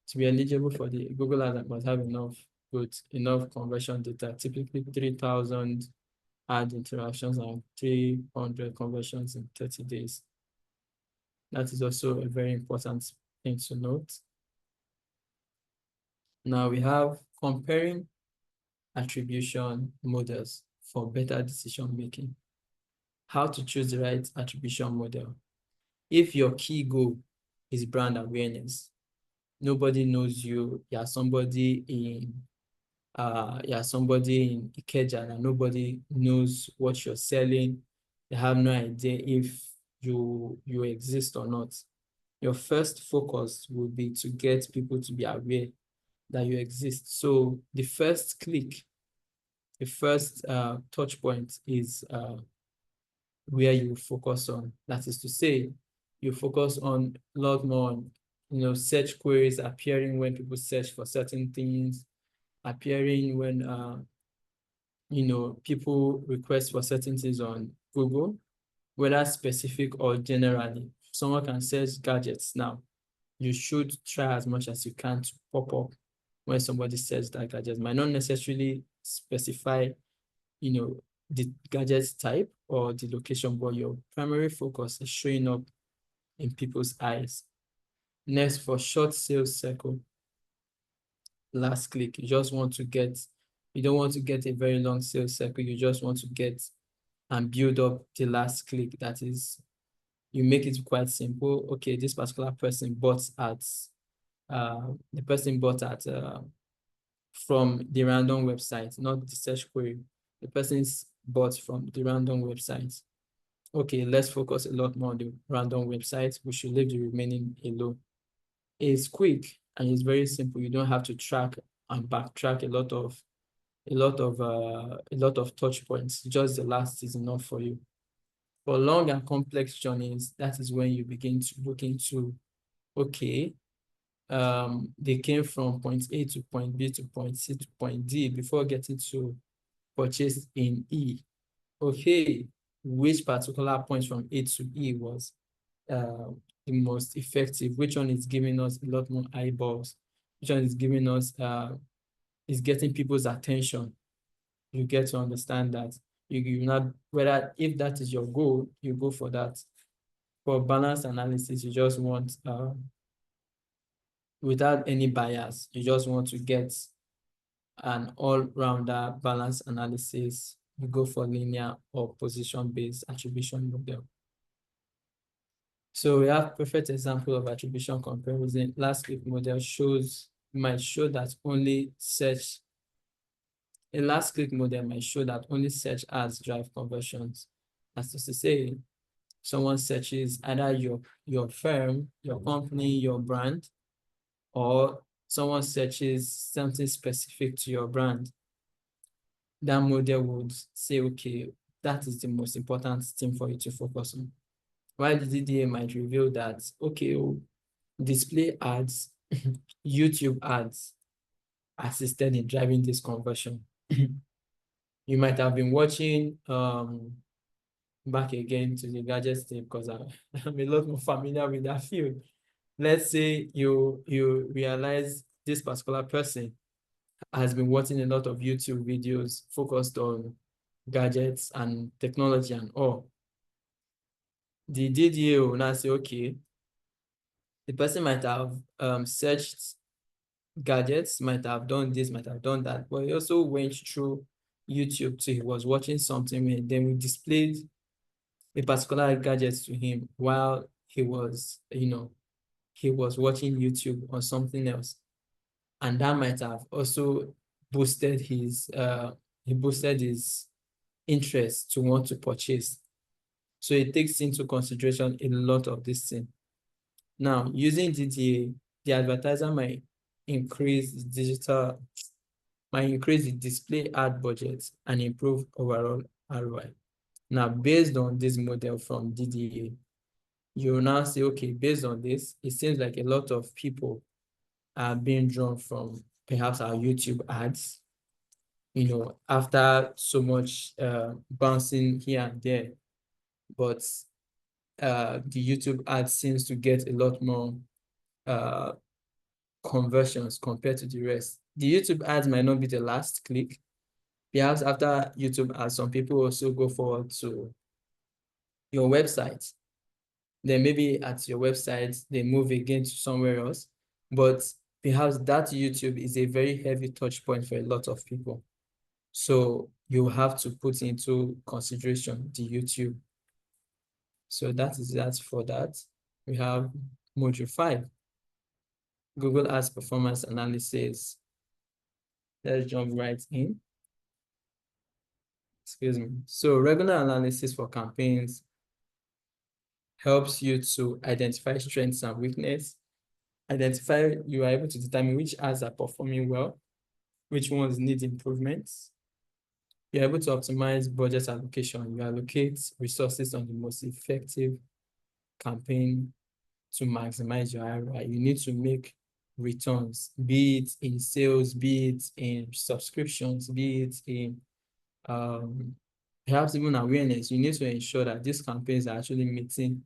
To be eligible for the Google Ads must have enough conversion data, typically 3,000 ad interactions and 300 conversions in 30 days. That is also a very important thing to note. Now we have comparing attribution models for better decision making. How to choose the right attribution model. If your key goal is brand awareness, nobody knows you, you're somebody in Ikeja and nobody knows what you're selling. They have no idea if you exist or not. Your first focus will be to get people to be aware that you exist. So the first click, the first touch point is where you focus on. That is to say, you focus on a lot more on, search queries appearing when people search for certain things, appearing when, people request for certain things on Google, whether specific or generally. Someone can search gadgets now. You should try as much as you can to pop up when somebody says that gadget. Might not necessarily specify, the gadget type or the location, but your primary focus is showing up in people's eyes. Next, for short sales cycle, last click, you don't want to get a very long sales cycle. You just want to get and build up the last click. That is, you make it quite simple. Okay, this particular person bought at, from the random website, not the search query. The person's bought from the random website. Okay, let's focus a lot more on the random website. We should leave the remaining alone. It's quick and it's very simple. You don't have to track and backtrack a lot of touch points. Just the last is enough for you. For long and complex journeys, that is when you begin to look into, okay, they came from point A to point B to point C to point D before getting to purchase in E. Okay, which particular point from A to E was the most effective? Which one is giving us a lot more eyeballs? Which one is giving us, is getting people's attention? You get to understand that. You not, whether if that is your goal, you go for that. For balance analysis, you just want, without any bias, you just want to get an all-rounder balance analysis. You go for linear or position-based attribution model. So we have perfect example of attribution comparison. Last click model might show that only search. A last click model might show that only search ads drive conversions. As to say, someone searches either your firm, your company, your brand, or someone searches something specific to your brand. That model would say, okay, that is the most important thing for you to focus on. While the DDA might reveal that, okay, display ads, YouTube ads assisted in driving this conversion. You might have been watching back again to the gadgets team because I'm a lot more familiar with that field. Let's say you realize this particular person has been watching a lot of YouTube videos focused on gadgets and technology and all. The DDA will now say, okay, the person might have searched gadgets, might have done this, might have done that, but he also went through YouTube, so he was watching something, and then we displayed a particular gadget to him while he was, he was watching YouTube on something else. And that might have also boosted his interest to want to purchase. So it takes into consideration a lot of this thing. Now, using DDA, the advertiser might increase the display ad budget and improve overall ROI. Now, based on this model from DDA, you will now say, okay, based on this, it seems like a lot of people are being drawn from perhaps our YouTube ads, after so much bouncing here and there. But the YouTube ad seems to get a lot more conversions compared to the rest. The YouTube ads might not be the last click. Perhaps after YouTube ads, some people also go forward to your website. Then maybe at your website, they move again to somewhere else. But perhaps that YouTube is a very heavy touch point for a lot of people. So you have to put into consideration the YouTube. So that is that for that. We have module 5, Google Ads Performance Analysis. Let's jump right in. Excuse me. So regular analysis for campaigns helps you to identify strengths and weakness. You are able to determine which ads are performing well, which ones need improvements. You're able to optimize budget allocation. You allocate resources on the most effective campaign to maximize your ROI. You need to make returns, be it in sales, be it in subscriptions, be it in perhaps even awareness. You need to ensure that these campaigns are actually meeting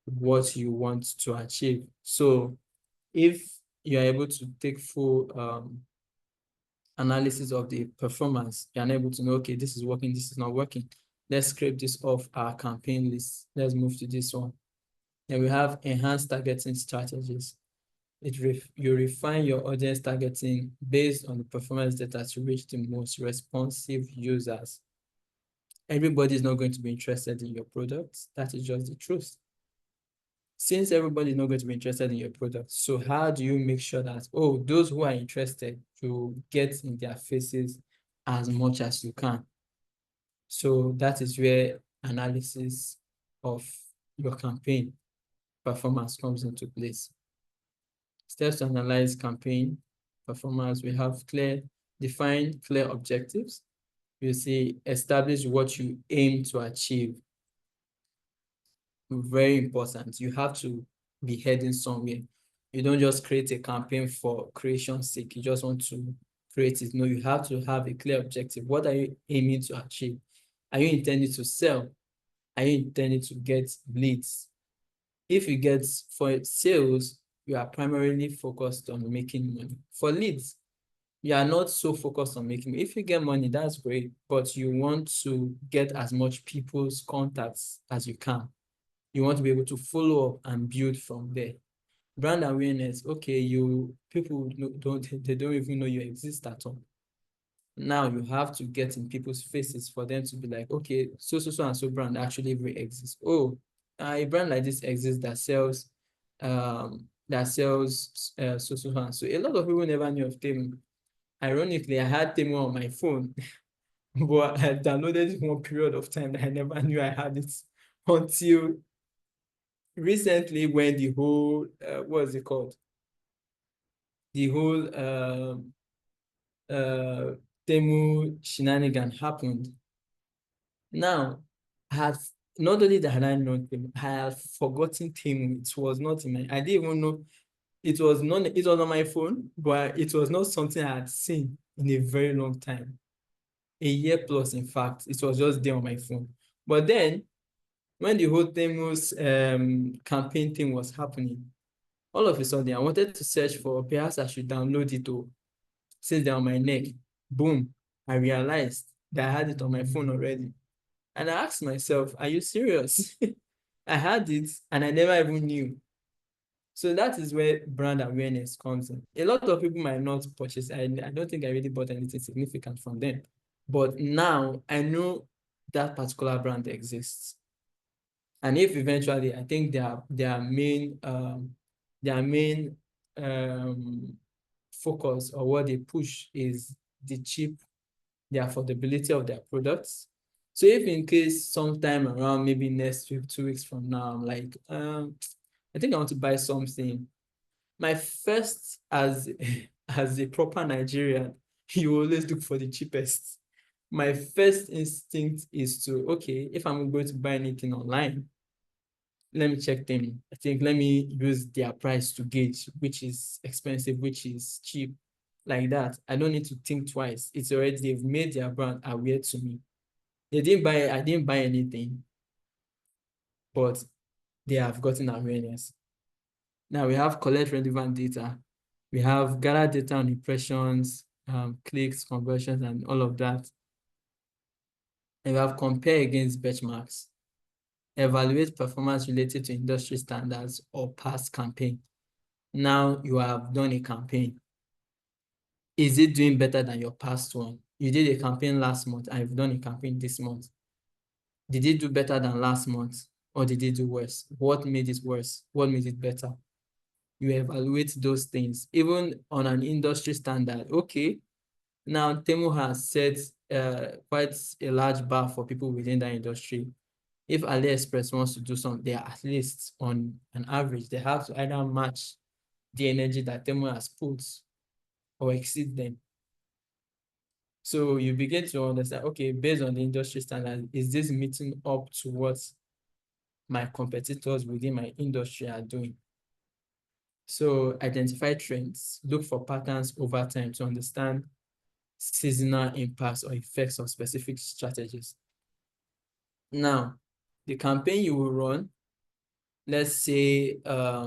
what you want to achieve. So if you are able to take full analysis of the performance, you're able to know, okay, this is working, this is not working. Let's scrape this off our campaign list. Let's move to this one. Then we have enhanced targeting strategies. You refine your audience targeting based on the performance data to reach the most responsive users. Everybody is not going to be interested in your product. That is just the truth. Since everybody is not going to be interested in your product, so how do you make sure that, those who are interested, you get in their faces as much as you can? So that is where analysis of your campaign performance comes into place. Steps to analyze campaign performance: we have define clear objectives. You see, establish what you aim to achieve. Very important. You have to be heading somewhere. You don't just create a campaign for creation's sake. You just want to create it. No, you have to have a clear objective. What are you aiming to achieve? Are you intending to sell? Are you intending to get leads? If you get for sales, you are primarily focused on making money. For leads, you are not so focused on making. If you get money, that's great, but you want to get as much people's contacts as you can. You want to be able to follow up and build from there. Brand awareness, okay, people don't even know you exist at all. Now you have to get in people's faces for them to be like, okay, so and so brand actually exists. Oh, a brand like this exists that sells so and so. A lot of people never knew of Temu. Ironically, I had Temu on my phone, but I downloaded it one period of time that I never knew I had it until recently, when the whole what's it called? The whole Temu shenanigan happened. Now, I had not only that had I known Temu, I had forgotten Temu. It was not in my, I didn't even know it was on my phone, but it was not something I had seen in a very long time. A year plus, in fact. It was just there on my phone. But then, when the whole Temu's campaign thing was happening, all of a sudden, I wanted to search for, perhaps I should download it to sit down my neck. Boom, I realized that I had it on my phone already. And I asked myself, are you serious? I had it and I never even knew. So that is where brand awareness comes in. A lot of people might not purchase. I don't think I really bought anything significant from them. But now I know that particular brand exists. And if eventually, I think their main focus, or what they push, is the affordability of their products. So if in case sometime around maybe next week, 2 weeks from now, I'm like, I think I want to buy something. My first, as as a proper Nigerian, you always look for the cheapest. My first instinct is to, okay, if I'm going to buy anything online, let me check them. I think let me use their price to gauge which is expensive, which is cheap, like that. I don't need to think twice. It's already, they've made their brand aware to me. I didn't buy anything, but they have gotten awareness. Now we have collect relevant data. We have gather data on impressions, clicks, conversions, and all of that. And we have compare against benchmarks. Evaluate performance related to industry standards or past campaign. Now you have done a campaign. Is it doing better than your past one? You did a campaign last month and you've done a campaign this month. Did it do better than last month, or did it do worse? What made it worse? What made it better? You evaluate those things, even on an industry standard. Okay, now Temu has set quite a large bar for people within that industry. If AliExpress wants to do something, they are at least, on an average, they have to either match the energy that Temu has put or exceed them. So you begin to understand, okay, based on the industry standard, is this meeting up to what my competitors within my industry are doing? So identify trends, look for patterns over time to understand seasonal impacts or effects of specific strategies. Now, the campaign you will run, let's say a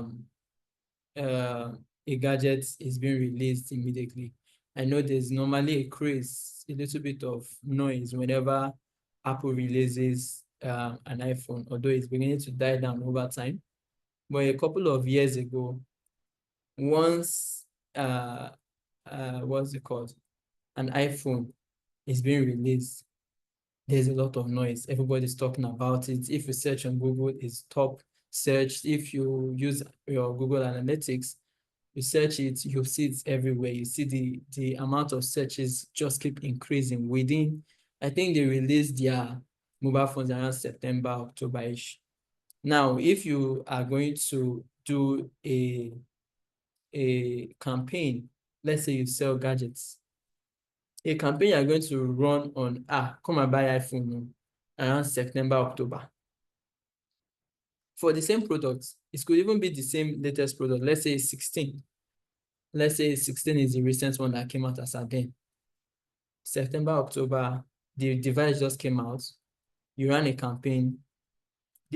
gadget is being released immediately. I know there's normally a craze, a little bit of noise whenever Apple releases an iPhone, although it's beginning to die down over time. But a couple of years ago, once what's it called? An iPhone is being released, there's a lot of noise. Everybody's talking about it. If you search on Google, it's top searched. If you use your Google Analytics, you search it, you see it everywhere. You see the amount of searches just keep increasing within. I think they released their mobile phones around September, October-ish. Now, if you are going to do a campaign, let's say you sell gadgets, a campaign you're going to run on, come and buy iPhone around September, October. For the same product, it could even be the same latest product. Let's say 16. Let's say 16 is the recent one that came out as a then. September, October, the device just came out. You ran a campaign.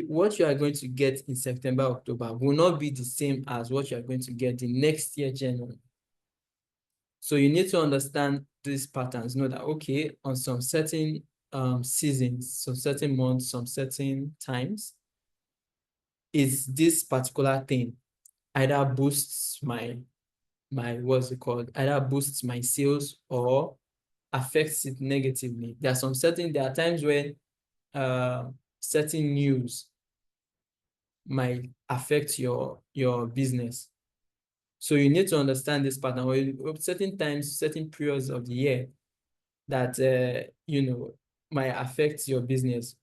What you are going to get in September, October will not be the same as what you are going to get the next year, January. So you need to understand these patterns. Know that, okay, on some certain seasons, some certain months, some certain times, is this particular thing either boosts my what's it called? Either boosts my sales or affects it negatively. There are times when certain news might affect your business. So you need to understand this pattern, or certain times, certain periods of the year that might affect your business.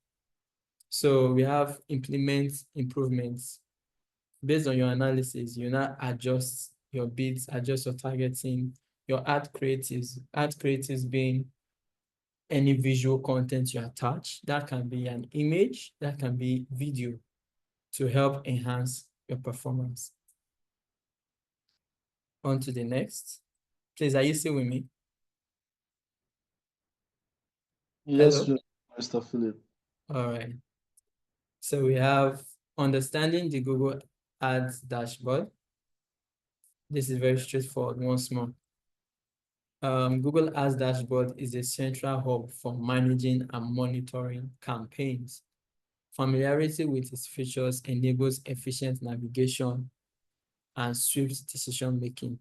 So we have implement improvements. Based on your analysis, you now adjust your bids, adjust your targeting, your ad creatives being any visual content you attach. That can be an image, that can be video, to help enhance your performance. On to the next. Please, are you still with me? Yes, Hello? Mr. Philip. All right. So we have understanding the Google Ads dashboard. This is very straightforward once more. Google Ads dashboard is a central hub for managing and monitoring campaigns. Familiarity with its features enables efficient navigation and swift decision making.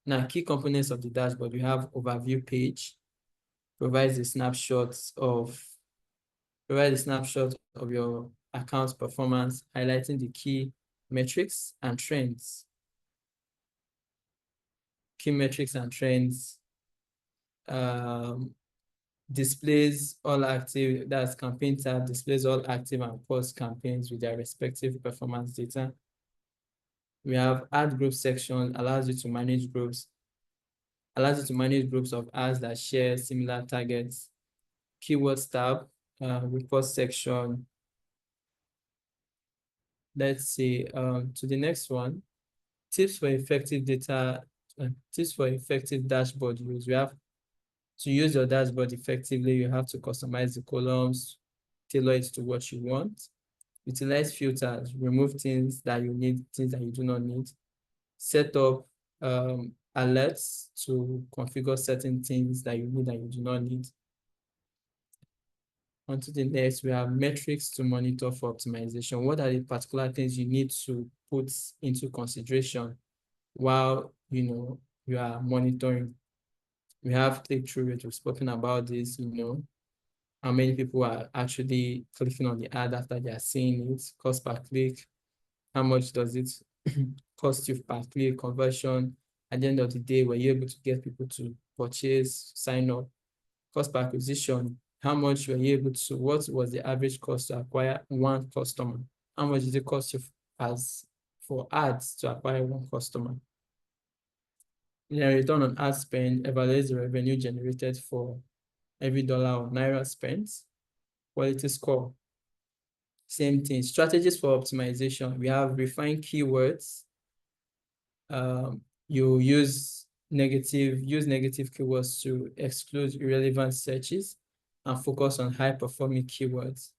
Now, key components of the dashboard, we have overview page, provides a snapshot of your account performance, highlighting the key metrics and trends. Key metrics and trends, displays all active, that's campaign tab, displays all active and post campaigns with their respective performance data. We have ad group section, allows you to manage groups of ads that share similar targets. Keywords tab, report section. Let's see, to the next one, tips for effective dashboard use. We have to use your dashboard effectively, you have to customize the columns, tailor it to what you want. Utilize filters, remove things that you need, things that you do not need. Set up alerts to configure certain things that you need and you do not need. On to the next, we have metrics to monitor for optimization. What are the particular things you need to put into consideration while you are monitoring? We have click-through rate. We've spoken about this, how many people are actually clicking on the ad after they are seeing it, cost per click, how much does it cost you per click, conversion. At the end of the day, were you able to get people to purchase, sign up? Cost per acquisition, how much were you able to, what was the average cost to acquire one customer? How much did it cost you for ads to acquire one customer? Return on ad spend, evaluate the revenue generated for every dollar of Naira spent. Quality score, same thing. Strategies for optimization, we have refined keywords. You use negative keywords to exclude irrelevant searches and focus on high-performing keywords.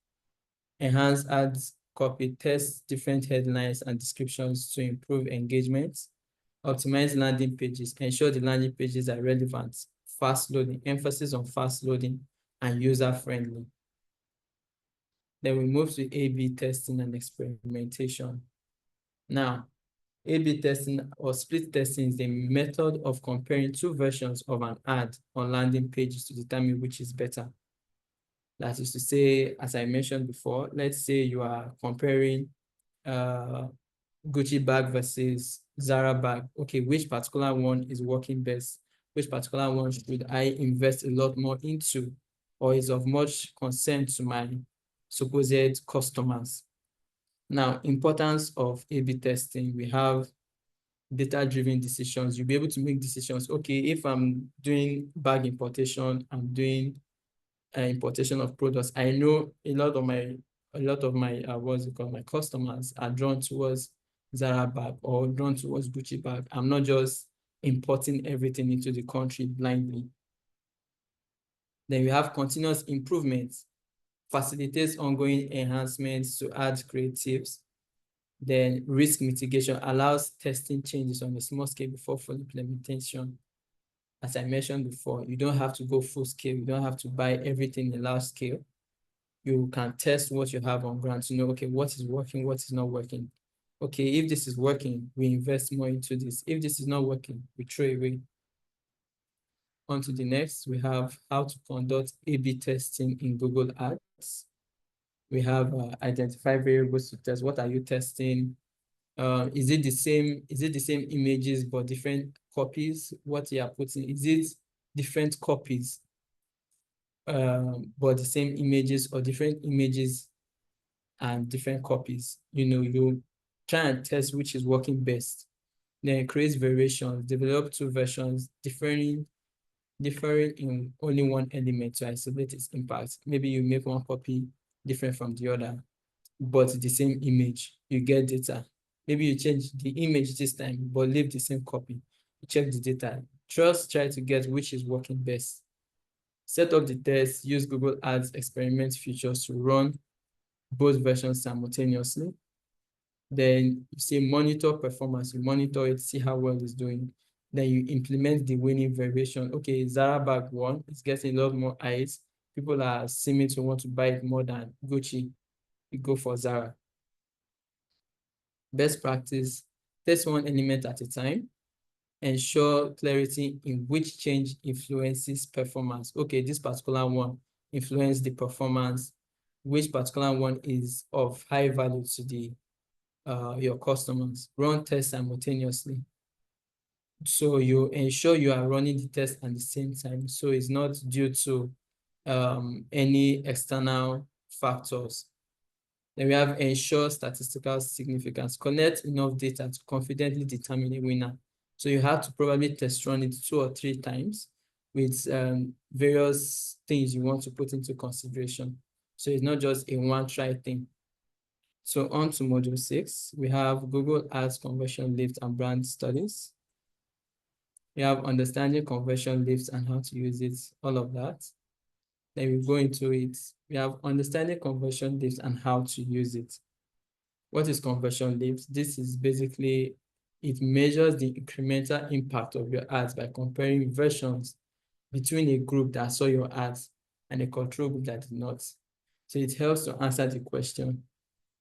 Enhance ads copy, test different headlines and descriptions to improve engagement. Optimize landing pages, ensure the landing pages are relevant, fast loading, emphasis on fast loading and user-friendly. Then we move to A/B testing and experimentation. Now, A/B testing or split testing is the method of comparing two versions of an ad on landing pages to determine which is better. That is to say, as I mentioned before, let's say you are comparing Gucci bag versus Zara bag. Okay, which particular one is working best? Which particular one should I invest a lot more into, or is of much concern to my supposed customers? Now, importance of A/B testing, we have data-driven decisions. You'll be able to make decisions. Okay, if I'm doing bag importation, I'm doing importation of products. I know a lot of my my customers are drawn towards Zara bag or drawn towards Gucci bag. I'm not just importing everything into the country blindly. Then we have continuous improvements, facilitates ongoing enhancements to ad creatives. Then risk mitigation allows testing changes on a small scale before full implementation. As I mentioned before, you don't have to go full scale. You don't have to buy everything in large scale. You can test what you have on ground to know, okay, what is working, what is not working. Okay, if this is working, we invest more into this. If this is not working, we throw away. On to the next, we have how to conduct A/B testing in Google Ads. We have identify variables to test. What are you testing? Is it the same? Is it the same images but different copies? What you are putting? Is it different copies but the same images, or different images and different copies? You try and test which is working best. Then create variations, develop two versions, differing in only one element to isolate its impact. Maybe you make one copy different from the other, but the same image, you get data. Maybe you change the image this time, but leave the same copy. You check the data. Just try to get which is working best. Set up the test, use Google Ads experiment features to run both versions simultaneously. Then you say monitor performance, you monitor it, see how well it's doing. Then you implement the winning variation. Okay, Zara bag 1 is getting a lot more eyes. People are seeming to want to buy it more than Gucci. You go for Zara. Best practice, test one element at a time. Ensure clarity in which change influences performance. Okay, this particular one influences the performance. Which particular one is of high value to your customers? Run tests simultaneously. So you ensure you are running the test at the same time. So it's not due to any external factors. Then we have ensure statistical significance. Collect enough data to confidently determine a winner. So you have to probably test run it 2 or 3 times with various things you want to put into consideration. So it's not just a one-try thing. So on to module 6, we have Google Ads conversion lift and brand studies. We have understanding conversion lifts and how to use it, all of that. Then we go into it. We have understanding conversion lifts and how to use it. What is conversion lift? This is basically, it measures the incremental impact of your ads by comparing versions between a group that saw your ads and a control group that did not. So it helps to answer the question,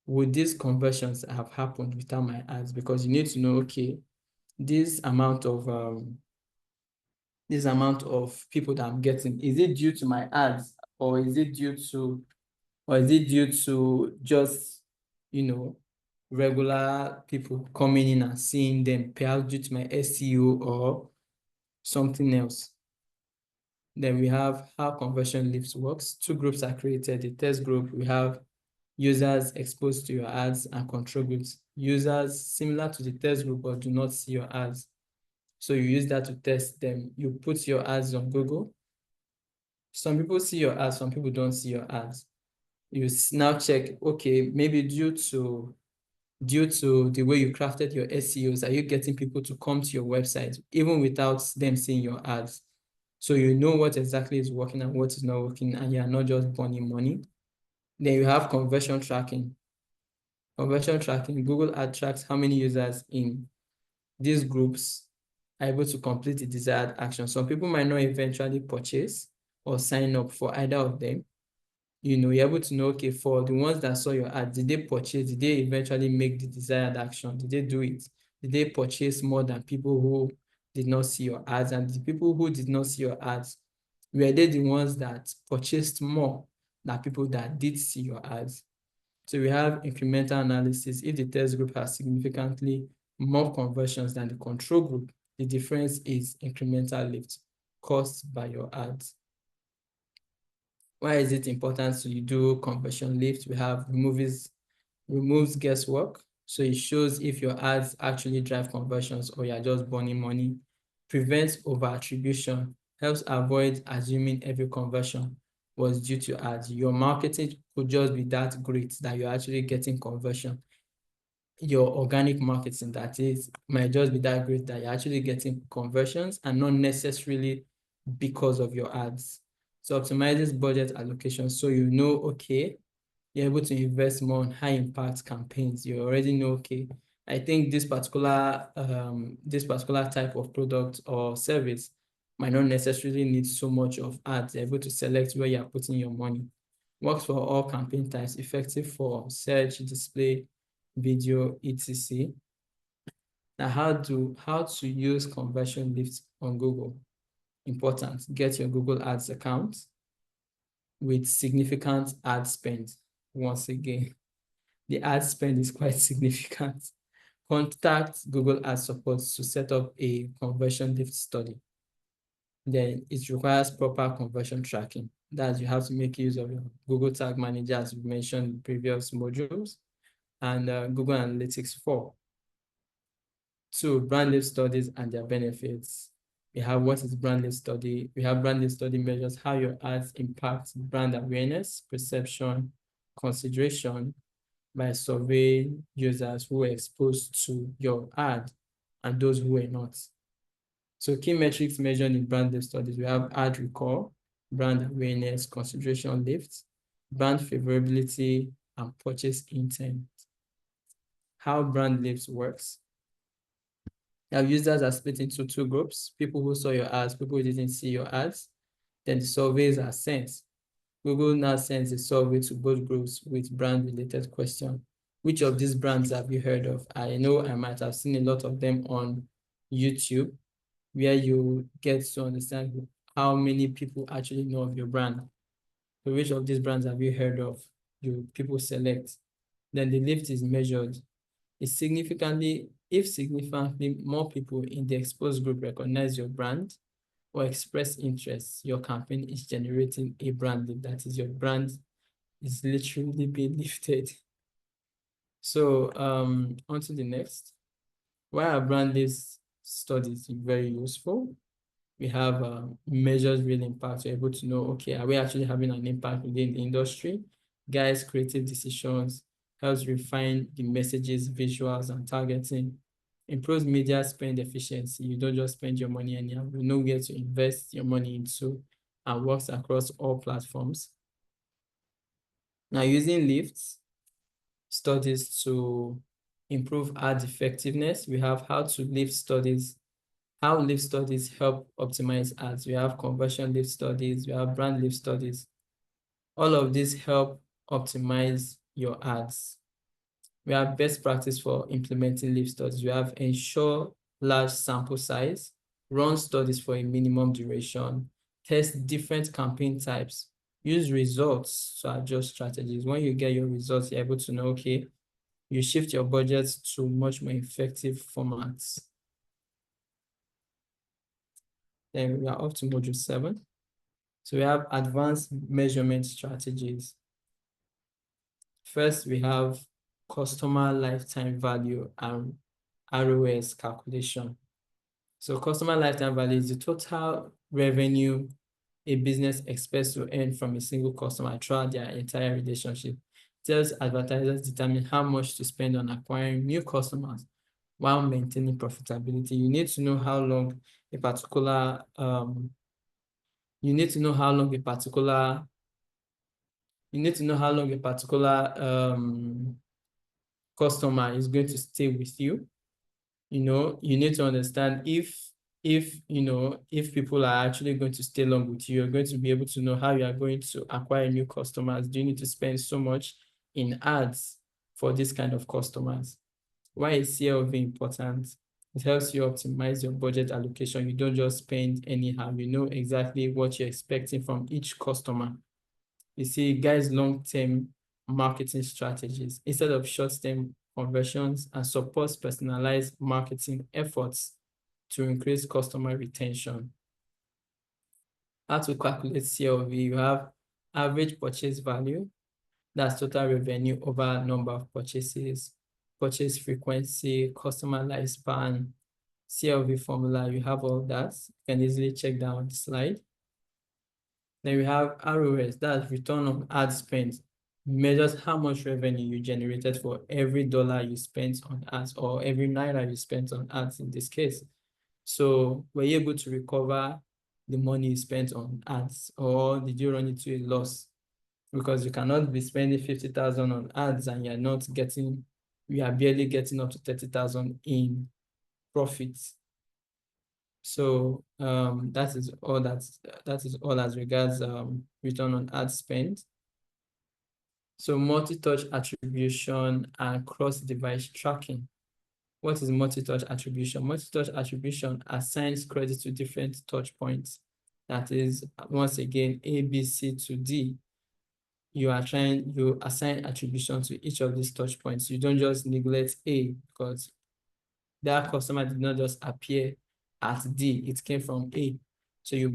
would these conversions have happened without my ads? Because you need to know, okay, this amount of people that I'm getting, is it due to my ads, or is it due to just, regular people coming in and seeing them, perhaps due to my SEO or something else? Then we have how conversion lifts works. 2 groups are created. The test group, we have users exposed to your ads, and control groups, users similar to the test group but do not see your ads. So you use that to test them. You put your ads on Google. Some people see your ads, some people don't see your ads. You now check, okay, maybe due to the way you crafted your SEOs, are you getting people to come to your website even without them seeing your ads? So you know what exactly is working and what is not working, and you are not just burning money. Then you have conversion tracking. Conversion tracking, Google Ad tracks how many users in these groups are able to complete the desired action. Some people might not eventually purchase or sign up for either of them. You're able to know, okay, for the ones that saw your ad, did they purchase? Did they eventually make the desired action? Did they do it? Did they purchase more than people who did not see your ads? And the people who did not see your ads, were they the ones that purchased more than people that did see your ads? So we have incremental analysis. If the test group has significantly more conversions than the control group, the difference is incremental lift caused by your ads. Why is it important to do conversion lift? We have removes guesswork. So it shows if your ads actually drive conversions or you're just burning money. Prevents over attribution, helps avoid assuming every conversion was due to ads. Your marketing could just be that great that you're actually getting conversion. Your organic marketing, that is, might just be that great that you're actually getting conversions and not necessarily because of your ads. So optimizes budget allocation. So okay, you're able to invest more on high impact campaigns. You already know, okay, I think this particular type of product or service might not necessarily need so much of ads. You're able to select where you're putting your money. Works for all campaign types, effective for search, display, video, etc. Now, how to use conversion lift on Google? Important. Get your Google Ads account with significant ad spend. once again, the ad spend is quite significant. Contact Google Ad Support to set up a conversion lift study. Then it requires proper conversion tracking. That you have to make use of your Google Tag Manager, as we mentioned in previous modules, and Google Analytics 4. 2, brand lift studies and their benefits. We have what is brand lift study. We have brand lift study measures how your ads impact brand awareness, perception, consideration by surveying users who were exposed to your ad and those who were not. So key metrics measured in brand lift studies, we have ad recall, brand awareness, consideration lift, brand favorability, and purchase intent. How brand lift works. Now, users are split into 2 groups, people who saw your ads, people who didn't see your ads. Then the surveys are sent. Google now sends a survey to both groups with brand-related questions. Which of these brands have you heard of? I know I might have seen a lot of them on YouTube, where you get to understand how many people actually know of your brand. So which of these brands have you heard of? People select. Then the lift is measured. If significantly more people in the exposed group recognize your brand or express interest, your campaign is generating a brand lift. That is, your brand is literally being lifted. So on to the next. Why are brand lift studies very useful? We have measures real impact. You're able to know, okay, are we actually having an impact within the industry? Guides creative decisions, helps refine the messages, visuals, and targeting, improves media spend efficiency. You don't just spend your money anyhow. You know where to invest your money into, and works across all platforms. Now, using lifts studies to improve ad effectiveness, we have how lift studies help optimize ads. We have conversion lift studies, we have brand lift studies. All of these help optimize your ads. We have best practice for implementing lift studies. We have ensure large sample size, run studies for a minimum duration, test different campaign types, use results to adjust strategies. When you get your results, you're able to know, okay, you shift your budgets to much more effective formats. Then we are off to module 7. So we have advanced measurement strategies. First, we have customer lifetime value and ROS calculation. So customer lifetime value is the total revenue a business expects to earn from a single customer throughout their entire relationship. It tells advertisers determine how much to spend on acquiring new customers while maintaining profitability. You need to know how long a particular customer is going to stay with you. You need to understand if people are actually going to stay long with you, you're going to be able to know how you are going to acquire new customers. Do you need to spend so much in ads for this kind of customers? Why is CLV important? It helps you optimize your budget allocation. You don't just spend anyhow. You know exactly what you're expecting from each customer. You see, guys, long-term marketing strategies instead of short-term conversions, and supports personalized marketing efforts to increase customer retention. How to calculate CLV? You have average purchase value, that's total revenue over number of purchases, purchase frequency, customer lifespan, CLV formula. You have all that. You can easily check that on the slide. Then we have ROS, that's return on ad spend. Measures how much revenue you generated for every dollar you spent on ads, or every naira you spent on ads in this case. So were you able to recover the money you spent on ads, or did you run into a loss? Because you cannot be spending 50,000 on ads and you are barely getting up to 30,000 in profits. So that is all as regards return on ad spend. So multi-touch attribution and cross-device tracking. What is multi-touch attribution? Multi-touch attribution assigns credit to different touch points. That is, once again, A, B, C to D. you assign attribution to each of these touch points. You don't just neglect A because that customer did not just appear at D, it came from A. So you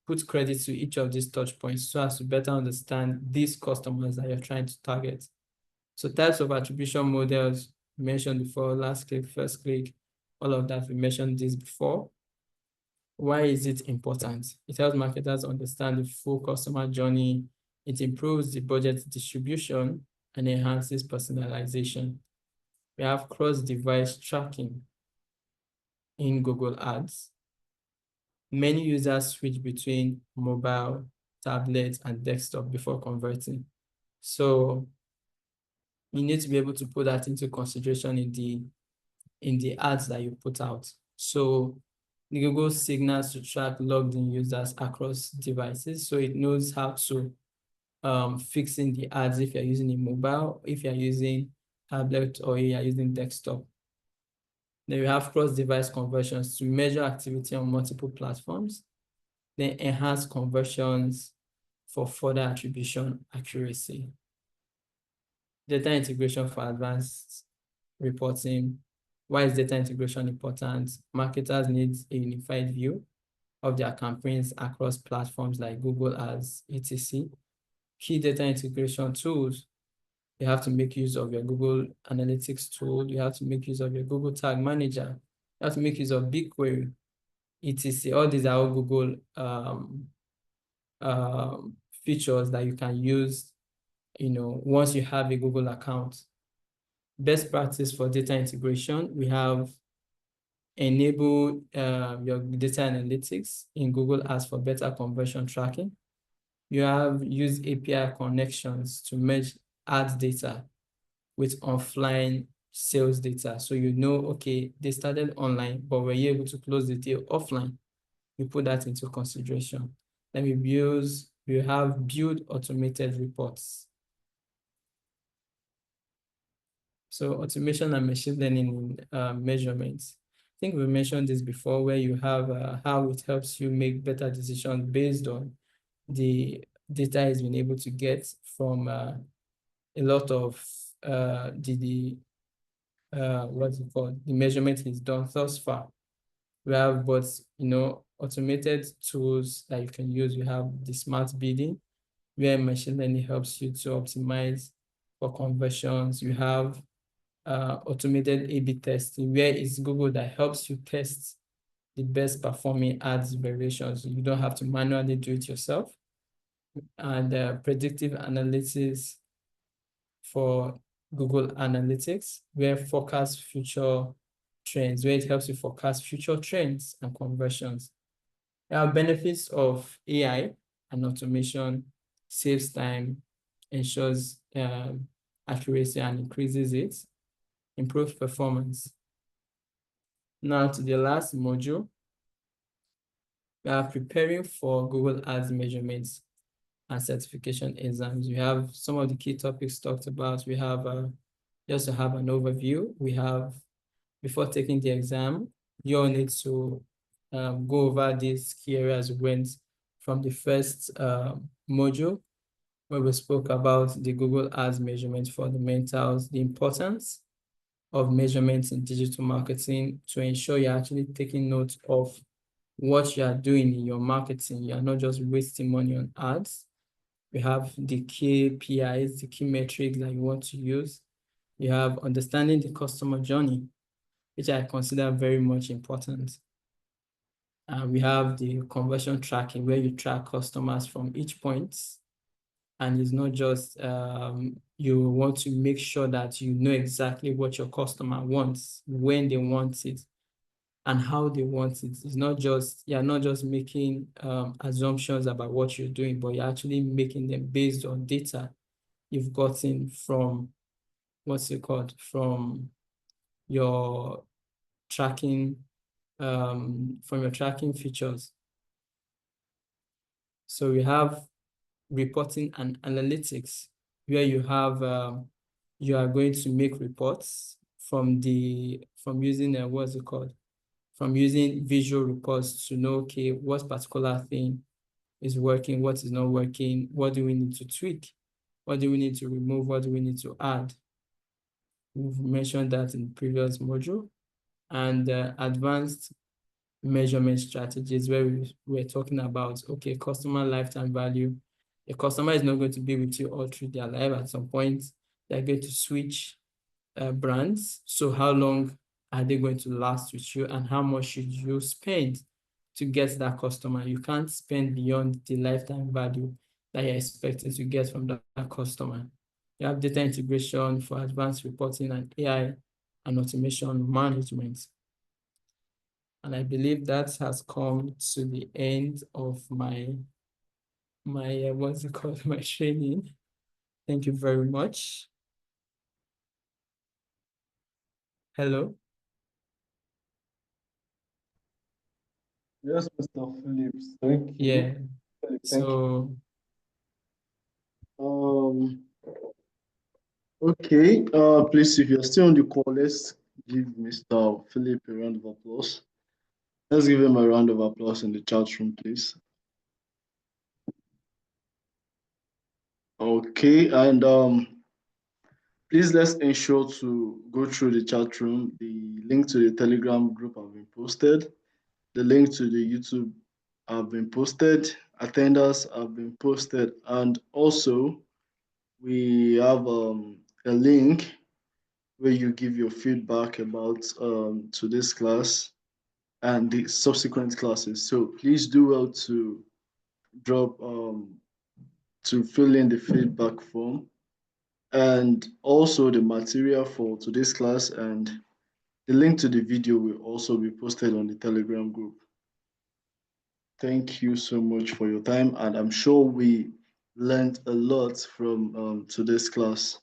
put credit to each of these touch points so as to better understand these customers that you're trying to target. So types of attribution models mentioned before, last click, first click, all of that, we mentioned this before. Why is it important? It helps marketers understand the full customer journey. It improves the budget distribution and enhances personalization. We have cross-device tracking in Google Ads. Many users switch between mobile, tablet, and desktop before converting. So you need to be able to put that into consideration in the ads that you put out. So the Google signals to track logged in users across devices. So it knows how to fix in the ads if you're using a mobile, if you're using tablet, or you're using desktop. Then we have cross-device conversions to measure activity on multiple platforms. Then enhance conversions for further attribution accuracy. Data integration for advanced reporting. Why is data integration important? Marketers need a unified view of their campaigns across platforms like Google Ads, etc. Key data integration tools. You have to make use of your Google Analytics tool. You have to make use of your Google Tag Manager. You have to make use of BigQuery, etc. All these are all Google features that you can use, once you have a Google account. Best practice for data integration, we have enable your data analytics in Google Ads for better conversion tracking. You have use API connections to merge ads data with offline sales data. So okay, they started online, but were you able to close the deal offline? You put that into consideration. Then we have build automated reports. So automation and machine learning measurements. I think we mentioned this before, where you have how it helps you make better decisions based on the data has been able to get from a lot of what's it called? The measurement is done thus far. We have automated tools that you can use. We have the smart bidding, where machine learning helps you to optimize for conversions. You have automated A/B testing, where it's Google that helps you test the best performing ads variations. You don't have to manually do it yourself. And predictive analysis for Google Analytics, where forecast future trends, where it helps you forecast future trends and conversions. There are benefits of AI and automation, saves time, ensures accuracy and increases it, improves performance. Now to the last module. We are preparing for Google Ads measurements and certification exams. We have some of the key topics talked about. We have just to have an overview. We have, before taking the exam, you all need to go over these key areas we went from the first module, where we spoke about the Google Ads measurement fundamentals, the importance of measurements in digital marketing to ensure you're actually taking note of what you are doing in your marketing. You are not just wasting money on ads. We have the KPIs, the key metrics that you want to use. You have understanding the customer journey, which I consider very much important. We have the conversion tracking, where you track customers from each point. And it's not just, you want to make sure that you know exactly what your customer wants, when they want it, and how they want it. It's not just, you're not just making assumptions about what you're doing, but you're actually making them based on data you've gotten from, from your tracking, features. So we have reporting and analytics, where you have, you are going to make reports from using, from using visual reports to know, okay, what particular thing is working, what is not working, what do we need to tweak, what do we need to remove, what do we need to add. We've mentioned that in the previous module. And advanced measurement strategies, where we're talking about, okay, customer lifetime value. A customer is not going to be with you all through their life. At some point, they're going to switch brands. So how long are they going to last with you, and how much should you spend to get that customer? You can't spend beyond the lifetime value that you're expecting to get from that customer. You have data integration for advanced reporting and AI and automation management. And I believe that has come to the end of my what's it called, my training. Thank you very much. Hello. Yes, Mr. Phillips. Thank Yeah. you. Thank you. So Okay. Please, if you're still on the call, let's give Mr. Philip a round of applause. Let's give him a round of applause in the chat room, please. Okay, and please let's ensure to go through the chat room. The link to the Telegram group have been posted. The link to the YouTube have been posted. Attenders have been posted, and also we have a link where you give your feedback about today's class and the subsequent classes. So please do well to drop to fill in the feedback form, and also the material for today's class and the link to the video will also be posted on the Telegram group. Thank you so much for your time, and I'm sure we learned a lot from today's class.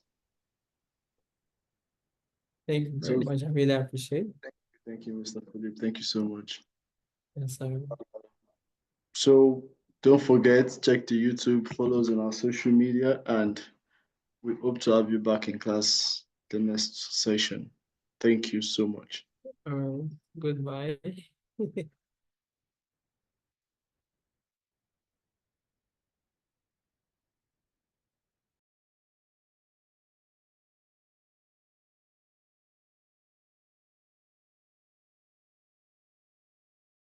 thank you very much. I really appreciate it. Thank you, Mr. Philip. Thank you so much. Yes, sir. So don't forget, check the YouTube, follow us on our social media, and we hope to have you back in class the next session. Thank you so much. Goodbye.